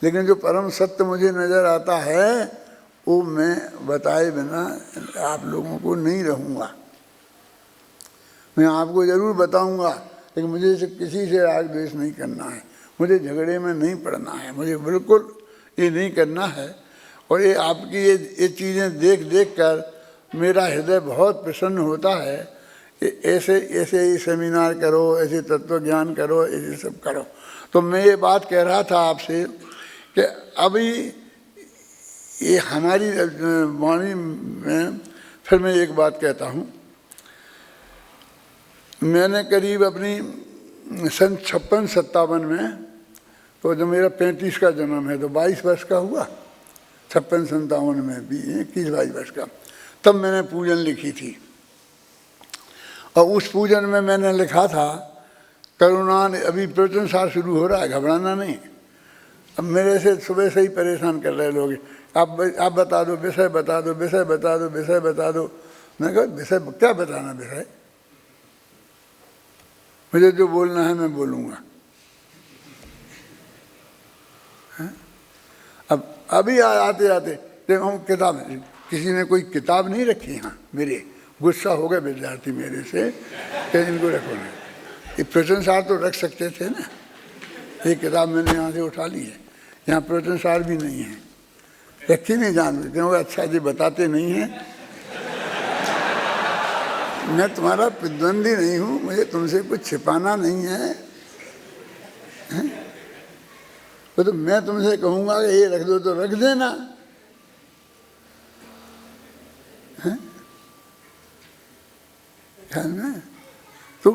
लेकिन जो परम सत्य मुझे नज़र आता है वो मैं बताए बिना आप लोगों को नहीं रहूँगा। मैं आपको ज़रूर बताऊँगा, लेकिन मुझे किसी से राग द्वेष नहीं करना है, मुझे झगड़े में नहीं पड़ना है, मुझे बिल्कुल ये नहीं करना है। और ये आपकी ये चीज़ें देख देख कर मेरा हृदय बहुत प्रसन्न होता है। ऐसे ऐसे सेमिनार करो, ऐसे तत्व ज्ञान करो, ऐसे सब करो। तो मैं ये बात कह रहा था आपसे कि अभी ये हमारी वाणी में फिर मैं एक बात कहता हूँ। मैंने करीब अपनी सन 56-57 में, तो जब मेरा 35 का जन्म है तो 22 वर्ष का हुआ, 56-57 में भी 21-22 वर्ष का, तब मैंने पूजन लिखी थी। और उस पूजन में मैंने लिखा था करुणा। अभी प्रवचन सार शुरू हो रहा है, घबराना नहीं। अब मेरे से सुबह से ही परेशान कर रहे लोग, आप बता दो विषय, बता दो विषय, बता दो विषय, बता दो। मैं कहा विषय क्या बताना, विषय मुझे जो बोलना है मैं बोलूँगा। अब अभी आते आते देखो हम किताब, किसी ने कोई किताब नहीं रखी यहाँ, मेरे गुस्सा हो गए विद्यार्थी मेरे से कि इनको रखो ना। ये प्रवचन सार तो रख सकते थे ना, ये किताब मैंने यहाँ से उठा ली है, यहाँ प्रवचन सार भी नहीं है, रखी नहीं जानते क्योंकि अच्छा जी बताते नहीं हैं। मैं तुम्हारा प्रतिद्वंदी नहीं हूँ, मुझे तुमसे कुछ छिपाना नहीं है, तो मैं तुमसे कहूँगा कि ये रख दो तो रख देना। तो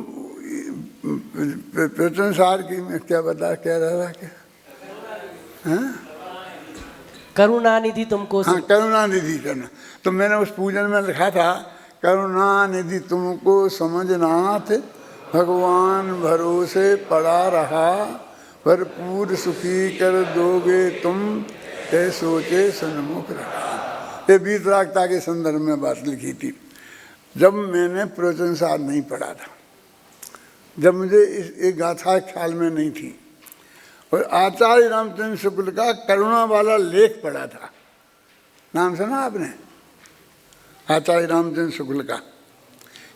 प्रवचन सार की मैं क्या कह रहा था क्या? करुणानिधि तुमको। हाँ, करुणानिधि करना। तो मैंने उस पूजन में लिखा था करुणा निधि तुमको समझनाथ, भगवान भरोसे पड़ा रहा, भरपूर सुखी कर दोगे तुम, ऐ सोचे सन्मुख रहा। ये वीतरागता के संदर्भ में बात लिखी थी जब मैंने प्रवचन सार नहीं पढ़ा था, जब मुझे इस गाथा ख्याल में नहीं थी, और आचार्य रामचंद्र शुक्ल का करुणा वाला लेख पढ़ा था। नाम सुना आपने? आचार्य रामचंद्र शुक्ल का,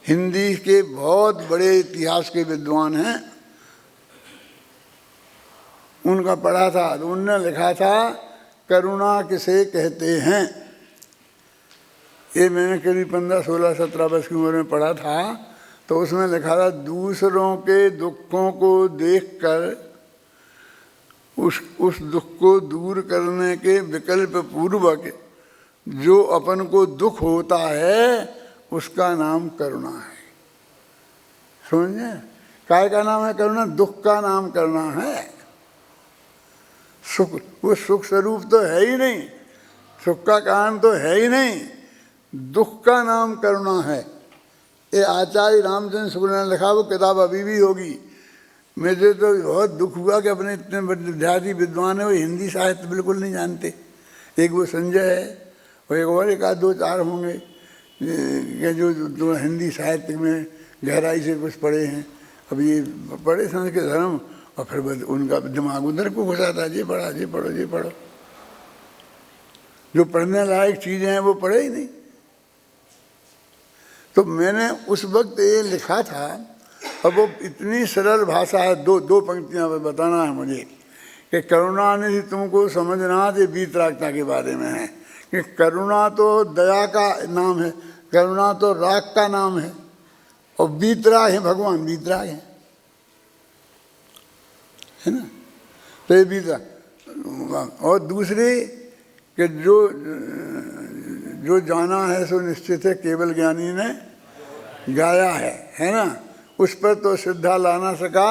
हिंदी के बहुत बड़े इतिहास के विद्वान हैं, उनका पढ़ा था। तो उनने लिखा था करुणा किसे कहते हैं। ये मैंने करीब 15, 16, 17 वर्ष की उम्र में पढ़ा था। तो उसमें लिखा था दूसरों के दुखों को देखकर उस दुख को दूर करने के विकल्प पूर्वक जो अपन को दुख होता है उसका नाम करुणा है। समझे? काय का नाम है करुणा? दुख का नाम करुणा है। सुख, वो सुख स्वरूप तो है ही नहीं, सुख का कारण तो है ही नहीं, दुख का नाम करुणा है। ये आचार्य रामचंद्र शुक्ल ने लिखा, वो किताब अभी भी होगी। मुझे तो बहुत दुख हुआ कि अपने इतने विद्यार्थी विद्वान है, वो हिंदी साहित्य बिल्कुल नहीं जानते। एक वो संजय है और एक और एक आध दो चार होंगे जो हिंदी साहित्य में गहराई से कुछ पढ़े हैं। अब ये पढ़े संस्कृत धर्म और फिर उनका दिमाग उधर को घुसाता है, ये पढ़ा, ये पढ़ो, ये पढ़ो। जो पढ़ने लायक चीज़ें हैं वो पढ़े ही नहीं। तो मैंने उस वक्त ये लिखा था, अब वो इतनी सरल भाषा है, दो पंक्तियां बताना है मुझे कि करुणा निधि तुमको समझना। ये वीतरागता के बारे में है कि करुणा तो दया का नाम है, करुणा तो राग का नाम है, और वीतराग है भगवान, वीतराग है ना। तो ये वीतराग। और दूसरी कि जो जाना है सो निश्चित है, केवल ज्ञानी ने गाया है ना। उस पर तो श्रद्धा ला ना सका,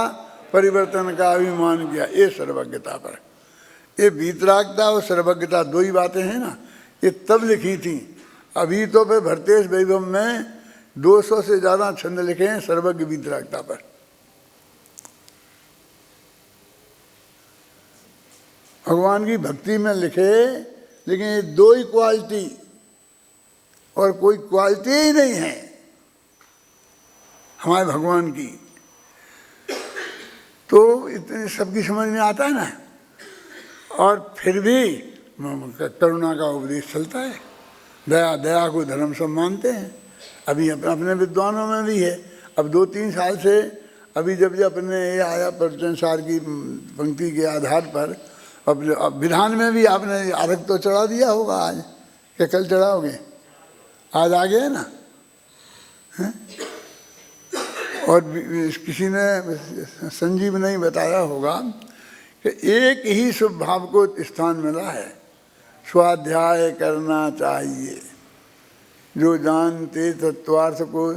परिवर्तन का अभिमान किया। ये सर्वज्ञता पर, ये वीतरागता और सर्वज्ञता दो ही बातें हैं ना। ये तब लिखी थी। अभी तो फिर भरतेश वैभव में 200 से ज़्यादा छंद लिखे हैं सर्वज्ञ वीतरागता पर। भगवान की भक्ति में लिखे, लेकिन ये दो ही क्वालिटी और कोई क्वालिटी ही नहीं है हमारे भगवान की। तो इतने सबकी समझ में आता है ना। और फिर भी करुणा का उपदेश चलता है। दया को धर्म सब मानते हैं। अभी अपने विद्वानों में भी है। अब 2-3 साल से अभी जब अपने ये आया प्रवचन सार की पंक्ति के आधार पर, अब विधान में भी आपने आरक तो चढ़ा दिया होगा आज, क्या कल चढ़ाओगे? आज आ गया ना है? और किसी ने संजीव नहीं बताया होगा कि एक ही शुभ भाव को स्थान मिला है, स्वाध्याय करना चाहिए। जो जानते तत्वार्थ को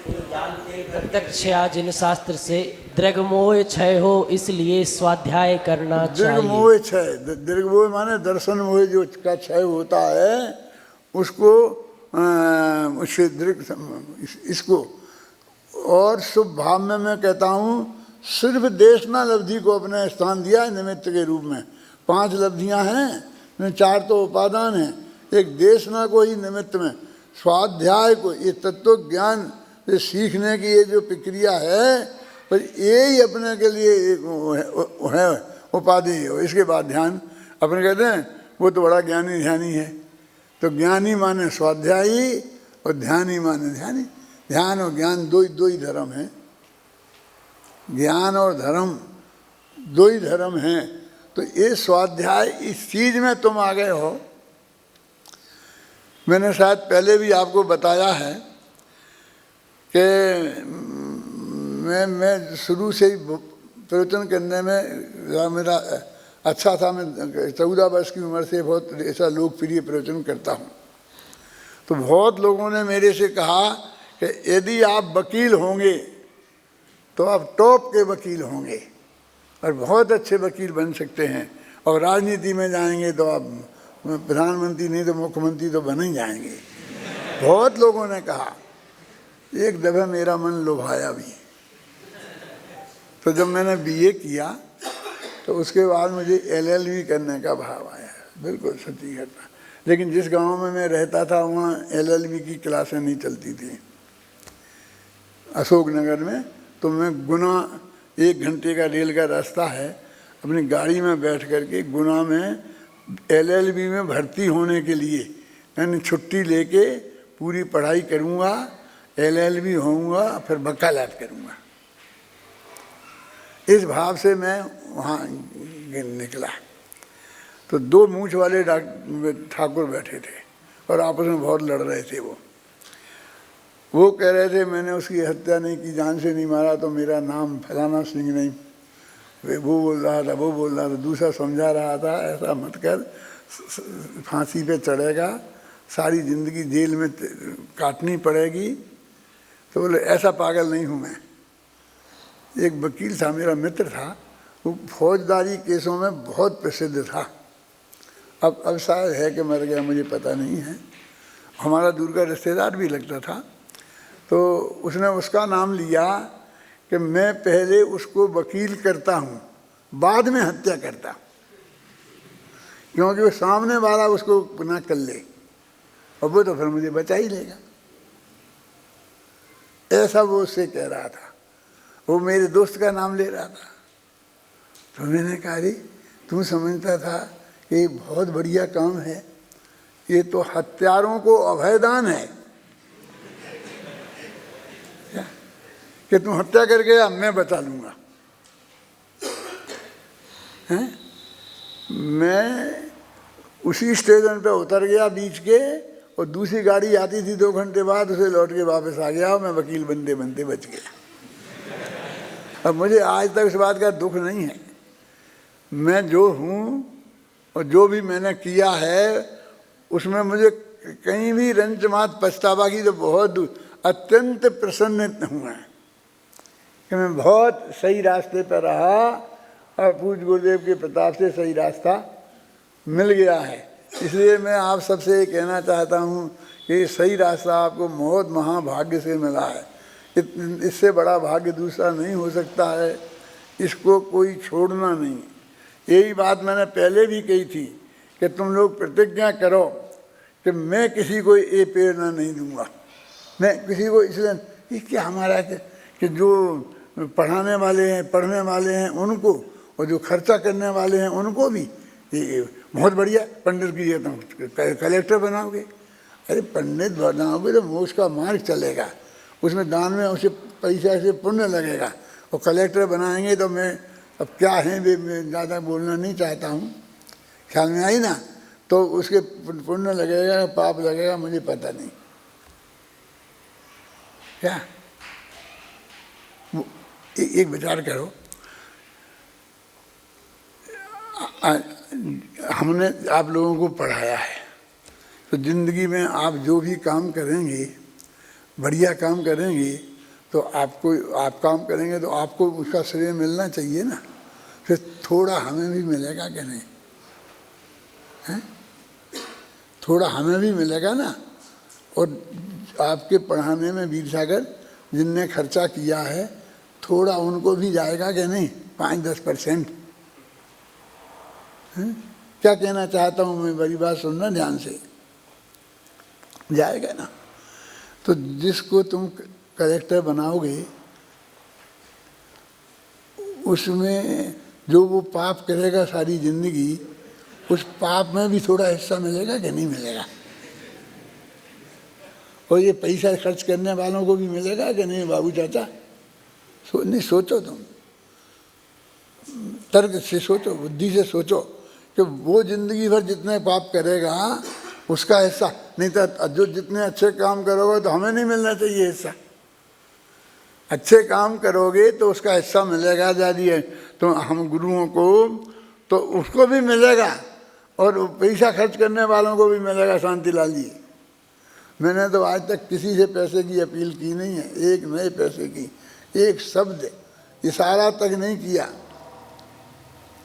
प्रत्यक्ष जिन शास्त्र से दृग्मोह क्षय हो, इसलिए स्वाध्याय करना चाहिए। दृग्मोह क्षय, दृग्मोह माने दर्शन मोह जो का क्षय होता है उसको इसको। और शुभ भाव में मैं कहता हूँ सिर्फ देशना लब्धि को अपने स्थान दिया है निमित्त के रूप में। 5 लब्धियाँ हैं, 4 तो उपादान हैं, एक देशना को ही निमित्त में, स्वाध्याय को, ये तत्व ज्ञान ये सीखने की ये जो प्रक्रिया है, पर ये ही अपने के लिए है उपाधि है। इसके बाद ध्यान अपने कहते हैं वो तो बड़ा ज्ञानी ध्यानी है। तो ज्ञानी माने स्वाध्यायी और ध्यानी माने ध्यानी। ध्यान और ज्ञान दो ही धर्म हैं। ज्ञान और धर्म दो ही धर्म हैं। तो ये स्वाध्याय इस चीज़ में तुम आ गए हो। मैंने शायद पहले भी आपको बताया है कि मैं शुरू से ही प्रवचन करने में मेरा अच्छा था। मैं 14 वर्ष की उम्र से बहुत ऐसा लोकप्रिय प्रवचन करता हूँ। तो बहुत लोगों ने मेरे से कहा कि यदि आप वकील होंगे तो आप टॉप के वकील होंगे और बहुत अच्छे वकील बन सकते हैं, और राजनीति में जाएंगे तो आप प्रधानमंत्री नहीं तो मुख्यमंत्री तो बन ही जाएंगे। बहुत लोगों ने कहा, एक दफा मेरा मन लुभाया भी। तो जब मैंने बीए किया तो उसके बाद मुझे एलएलबी करने का भाव आया, बिल्कुल सच्ची घटना। लेकिन जिस गांव में मैं रहता था वहाँ एलएलबी की क्लासें नहीं चलती थी, अशोकनगर में। तो मैं गुना 1 घंटे का रेल का रास्ता है, अपनी गाड़ी में बैठ करके गुना में एलएलबी में भर्ती होने के लिए यानी छुट्टी लेके पूरी पढ़ाई करूँगा, एलएलबी होऊंगा, फिर वकालत करूँगा। इस भाव से मैं वहाँ निकला। तो 2 मूंछ वाले ठाकुर बैठे थे और आपस में बहुत लड़ रहे थे। वो कह रहे थे मैंने उसकी हत्या नहीं की, जान से नहीं मारा, तो मेरा नाम फलाना सिंह नहीं। वो बोल रहा था, वो बोल रहा था, दूसरा समझा रहा था ऐसा मत कर, फांसी पे चढ़ेगा, सारी ज़िंदगी जेल में काटनी पड़ेगी। तो बोले ऐसा पागल नहीं हूँ मैं। एक वकील था, मेरा मित्र था, वो फौजदारी केसों में बहुत प्रसिद्ध था। अब शायद है कि मर गया, मुझे पता नहीं है। हमारा दूर का रिश्तेदार भी लगता था। तो उसने उसका नाम लिया कि मैं पहले उसको वकील करता हूँ, बाद में हत्या करता, क्योंकि वो सामने वाला उसको ना कर ले और वो तो फिर मुझे बचा ही लेगा। ऐसा वो उससे कह रहा था। वो मेरे दोस्त का नाम ले रहा था। तो मैंने कहा अरे तू समझता था कि ये बहुत बढ़िया काम है, ये तो हत्यारों को अभयदान है कि तुम हत्या करके अब मैं बचा लूँगा। हैं? मैं उसी स्टेशन पे उतर गया बीच के, और दूसरी गाड़ी आती थी 2 घंटे बाद, उसे लौट के वापस आ गया और मैं वकील बनते बनते बच गया। अब मुझे आज तक इस बात का दुख नहीं है। मैं जो हूँ और जो भी मैंने किया है उसमें मुझे कहीं भी रंच मात पछतावा की तो बहुत अत्यंत प्रसन्नित हुआ है कि मैं बहुत सही रास्ते पर रहा और पूज्य गुरुदेव के प्रताप से सही रास्ता मिल गया है। इसलिए मैं आप सबसे ये कहना चाहता हूँ कि सही रास्ता आपको बहुत महाभाग्य से मिला है। इससे बड़ा भाग्य दूसरा नहीं हो सकता है, इसको कोई छोड़ना नहीं। यही बात मैंने पहले भी कही थी कि तुम लोग प्रतिज्ञा करो कि मैं किसी को ये प्रेरणा नहीं दूंगा। मैं किसी को इसलिए ये क्या हमारा कि जो पढ़ाने वाले हैं, पढ़ने वाले हैं उनको, और जो खर्चा करने वाले हैं उनको भी ये बहुत बढ़िया पंडित की तुम कलेक्टर बनाओगे। अरे पंडित बनाओगे तो मोक्ष का मार्ग चलेगा, उसमें दान में उसे पैसा से पुण्य लगेगा। और कलेक्टर बनाएंगे तो मैं अब क्या है मैं ज़्यादा बोलना नहीं चाहता हूँ, ख्याल में आई ना, तो उसके पुण्य लगेगा पाप लगेगा मुझे पता नहीं। क्या एक विचार करो, हमने आप लोगों को पढ़ाया है तो ज़िंदगी में आप जो भी काम करेंगे, बढ़िया काम करेंगे तो आप काम करेंगे तो आपको उसका श्रेय मिलना चाहिए ना। फिर थोड़ा हमें भी मिलेगा कि नहीं है? थोड़ा हमें भी मिलेगा ना। और आपके पढ़ाने में वीर सागर जिनने खर्चा किया है थोड़ा उनको भी जाएगा कि नहीं, 5-10%। क्या कहना चाहता हूँ मैं, बड़ी बात सुनना ध्यान से, जाएगा ना। तो जिसको तुम कलेक्टर बनाओगे उसमें जो वो पाप करेगा सारी जिंदगी, उस पाप में भी थोड़ा हिस्सा मिलेगा कि नहीं मिलेगा? और ये पैसा खर्च करने वालों को भी मिलेगा कि नहीं बाबू चाचा? नहीं सोचो, तुम तर्क से सोचो, बुद्धि से सोचो कि वो जिंदगी भर जितने पाप करेगा उसका हिस्सा, नहीं तो जो जितने अच्छे काम करोगे तो हमें नहीं मिलना चाहिए हिस्सा। अच्छे काम करोगे तो उसका हिस्सा मिलेगा दादी है तो हम गुरुओं को, तो उसको भी मिलेगा और पैसा खर्च करने वालों को भी मिलेगा। शांतिलाल जी, मैंने तो आज तक किसी से पैसे की अपील की नहीं है, एक नए पैसे की, एक शब्द इशारा तक नहीं किया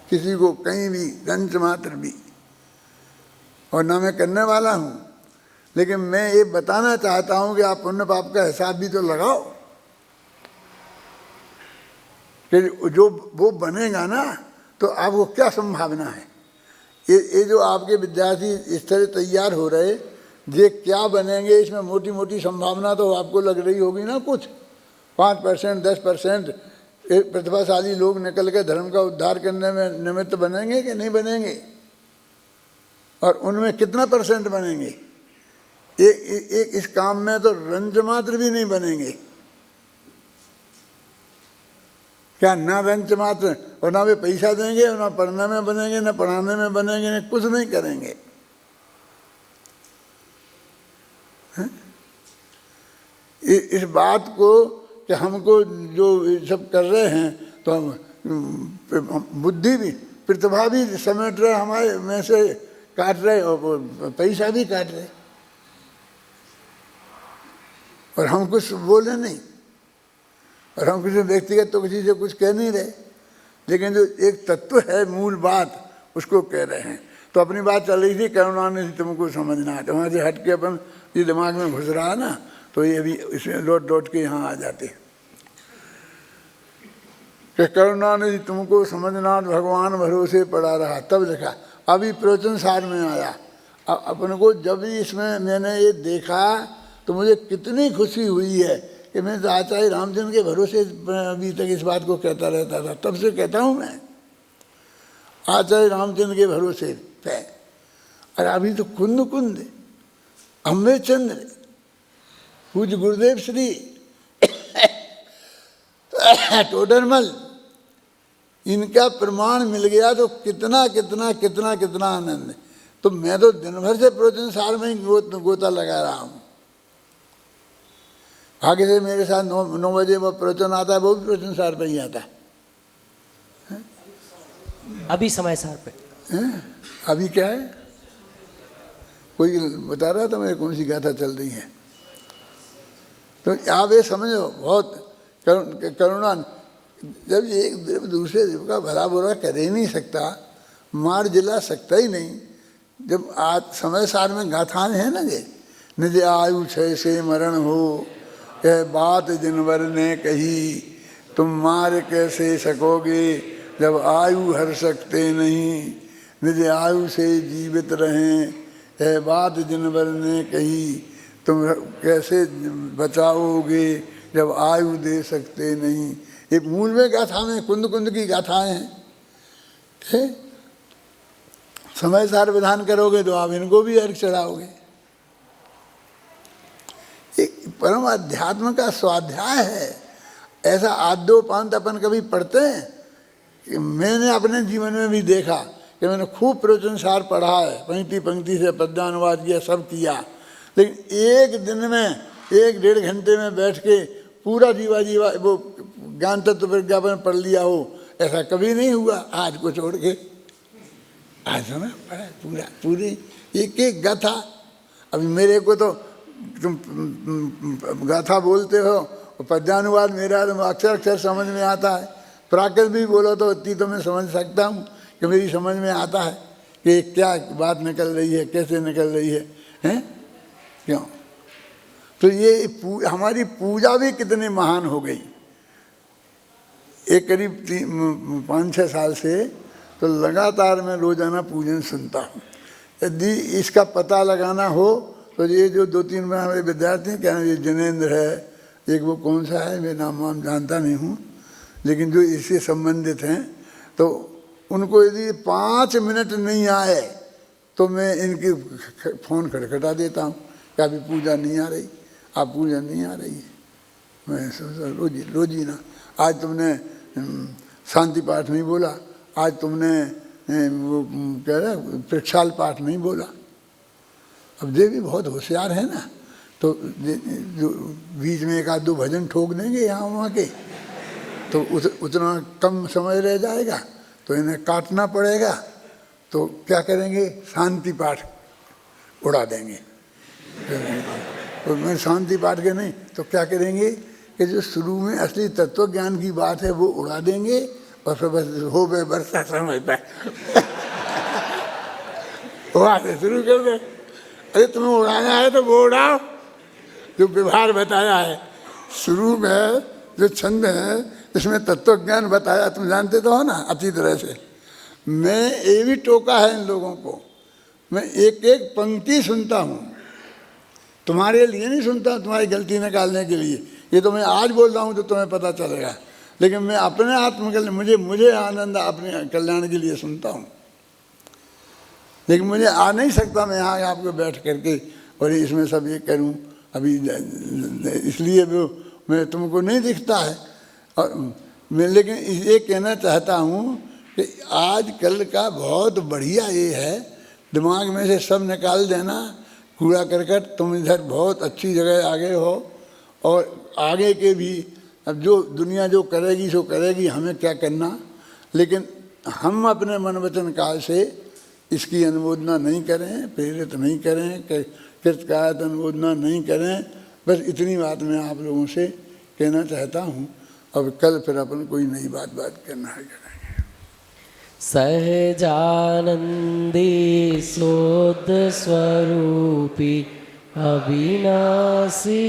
किसी को कहीं भी, रंच मात्र भी। और ना मैं करने वाला हूँ, लेकिन मैं ये बताना चाहता हूं कि आप पुण्य पाप का हिसाब भी तो लगाओ कि जो वो बनेगा ना तो आपको क्या संभावना है। ये जो आपके विद्यार्थी इस तरह तैयार हो रहे, ये क्या बनेंगे, इसमें मोटी मोटी संभावना तो आपको लग रही होगी ना, कुछ 5% 10% प्रतिभाशाली लोग निकल के धर्म का उद्धार करने में निमित्त बनेंगे कि नहीं बनेंगे, और उनमें कितना % बनेंगे। एक इस काम में तो रंज मात्र भी नहीं बनेंगे। क्या ना रंज मात्र, और ना वे पैसा देंगे, और ना पढ़ने में बनेंगे, ना पढ़ाने में बनेंगे, ना कुछ नहीं करेंगे। इस बात को कि हमको जो सब कर रहे हैं तो हम बुद्धि भी प्रतिभा भी समेट रहे, हमारे में से काट रहे, और पैसा भी काट रहे, और हम कुछ बोले नहीं, और हम किसी व्यक्तिगत तो किसी से कुछ कह नहीं रहे, लेकिन जो एक तत्व है मूल बात उसको कह रहे हैं। तो अपनी बात चल रही थी करुणा निधि तुमको समझना है, तो वहाँ से हट के अपन ये दिमाग में घुस रहा है ना, तो ये भी इसमें लौट के यहाँ आ जाते हैं कि करुणा निधि तुमको समझना भगवान भरोसे पड़ा रहा। तब लिखा, अभी प्रवचन सार में आया। अपन को जब भी इसमें मैंने ये देखा तो मुझे कितनी खुशी हुई है कि मैं तो आचार्य रामचंद्र के भरोसे अभी तक इस बात को कहता रहता था, तब से कहता हूँ मैं आचार्य रामचंद्र के भरोसे पे। और अभी तो कुंद कुंद अम्बे चंद्र पूज गुरुदेव श्री टोडरमल, इनका प्रमाण मिल गया तो कितना कितना कितना कितना आनंद है। तो मैं तो दिन भर से प्रवचन सार में ही गोता लगा रहा हूँ। आगे से मेरे साथ 9 बजे वो प्रवचन आता है, वो भी प्रवचन सार पर ही आता है। अभी समय सार पे अभी क्या है, कोई बता रहा था मेरे कौन सी गाथा चल रही है। तो आप ये समझो, बहुत करुणा, जब एक देव दूसरे देव का भला बुरा कर ही नहीं सकता, मार जिला सकता ही नहीं। जब आज समय सार में गाथाएं हैं ना, ये निज आयु क्षय से मरण हो, यह बात जिनवर ने कही, तुम मार कैसे सकोगे जब आयु हर सकते नहीं। निज आयु से जीवित रहें, यह बात जिनवर ने कही, तुम कैसे बचाओगे जब आयु दे सकते नहीं। ये मूल में गाथा में कुंद कुंद की गाथाएं हैं। समय सार विधान करोगे तो आप इनको भी अर्घ चढ़ाओगे। एक परम अध्यात्म का स्वाध्याय है। ऐसा आद्योपांत अपन कभी पढ़ते हैं कि मैंने अपने जीवन में भी देखा कि मैंने खूब प्रवचन सार पढ़ा है, पंक्ति पंक्ति से पद्यानुवाद किया, सब किया, लेकिन एक दिन में 1-1.5 घंटे में बैठ के पूरा जीवा वो ज्ञान तत्व विज्ञापन पढ़ लिया हो, ऐसा कभी नहीं हुआ। आज को छोड़ के आज समय पढ़ा पूरा, पूरी एक गाथा। अभी मेरे को तो तुम गाथा बोलते हो, पद्यानुवाद मेरा तो अक्षर समझ में आता है। प्राकृत भी बोलो तो इतनी तो मैं समझ सकता हूँ कि मेरी समझ में आता है कि क्या बात निकल रही है, कैसे निकल रही है, हैं? क्यों? तो ये हमारी पूजा भी कितनी महान हो गई। एक करीब 5-6 साल से तो लगातार मैं रोजाना पूजन सुनता हूँ। यदि इसका पता लगाना हो तो ये जो 2-3 हमारे विद्यार्थी हैं, क्या ये जनेंद्र है, एक वो कौन सा है, मैं नाम जानता नहीं हूँ, लेकिन जो इससे संबंधित हैं, तो उनको यदि 5 मिनट नहीं आए तो मैं इनकी फ़ोन खटखटा देता हूँ कि अभी पूजा नहीं आ रही, आप पूजा नहीं आ रही है। मैं सोचता रोजी ना, आज तुमने शांति पाठ नहीं बोला, आज तुमने वो कह रहे प्रक्षाल पाठ नहीं बोला। अब ये भी बहुत होशियार है ना, तो जो बीच में 1-2 भजन ठोक देंगे यहाँ वहाँ के, तो उतना कम समय रह जाएगा, तो इन्हें काटना पड़ेगा। तो क्या करेंगे, शांति पाठ उड़ा देंगे। तो मैं शांति पाठ के नहीं तो क्या करेंगे कि जो शुरू में असली तत्व ज्ञान की बात है वो उड़ा देंगे, और फिर बस हो गए बरसा समय पे वहाँ से शुरू कर दे। अरे तुम्हें उड़ाना है तो वो उड़ाओ, जो व्यवहार बताया है शुरू में, जो छंद है इसमें तत्व ज्ञान बताया, तुम जानते तो हो ना अच्छी तरह से। मैं ये भी टोका है इन लोगों को, मैं एक एक पंक्ति सुनता हूँ, तुम्हारे लिए नहीं सुनता, तुम्हारी गलती निकालने के लिए। ये तो मैं आज बोल रहा हूँ तो तुम्हें पता चलेगा, लेकिन मैं अपने आत्मकल्याण, मुझे आनंद अपने कल्याण के लिए सुनता हूँ। लेकिन मुझे आ नहीं सकता मैं यहाँ आपको बैठ करके और इसमें सब ये करूँ अभी, इसलिए वो मैं तुमको नहीं दिखता है। और मैं लेकिन ये कहना चाहता हूँ कि आज कल का बहुत बढ़िया ये है, दिमाग में से सब निकाल देना कूड़ा करकट। तुम इधर बहुत अच्छी जगह आगे हो, और आगे के भी अब जो दुनिया जो करेगी सो करेगी, हमें क्या करना। लेकिन हम अपने मन वचन काल से इसकी अनुमोदना नहीं करें, प्रेरित नहीं करें, कृतकायत अनुमोदना नहीं करें। बस इतनी बात मैं आप लोगों से कहना चाहता हूँ। अब कल फिर अपन कोई नई बात करना है करेंगे। सहजानंदी शुद्ध स्वरूपी अविनाशी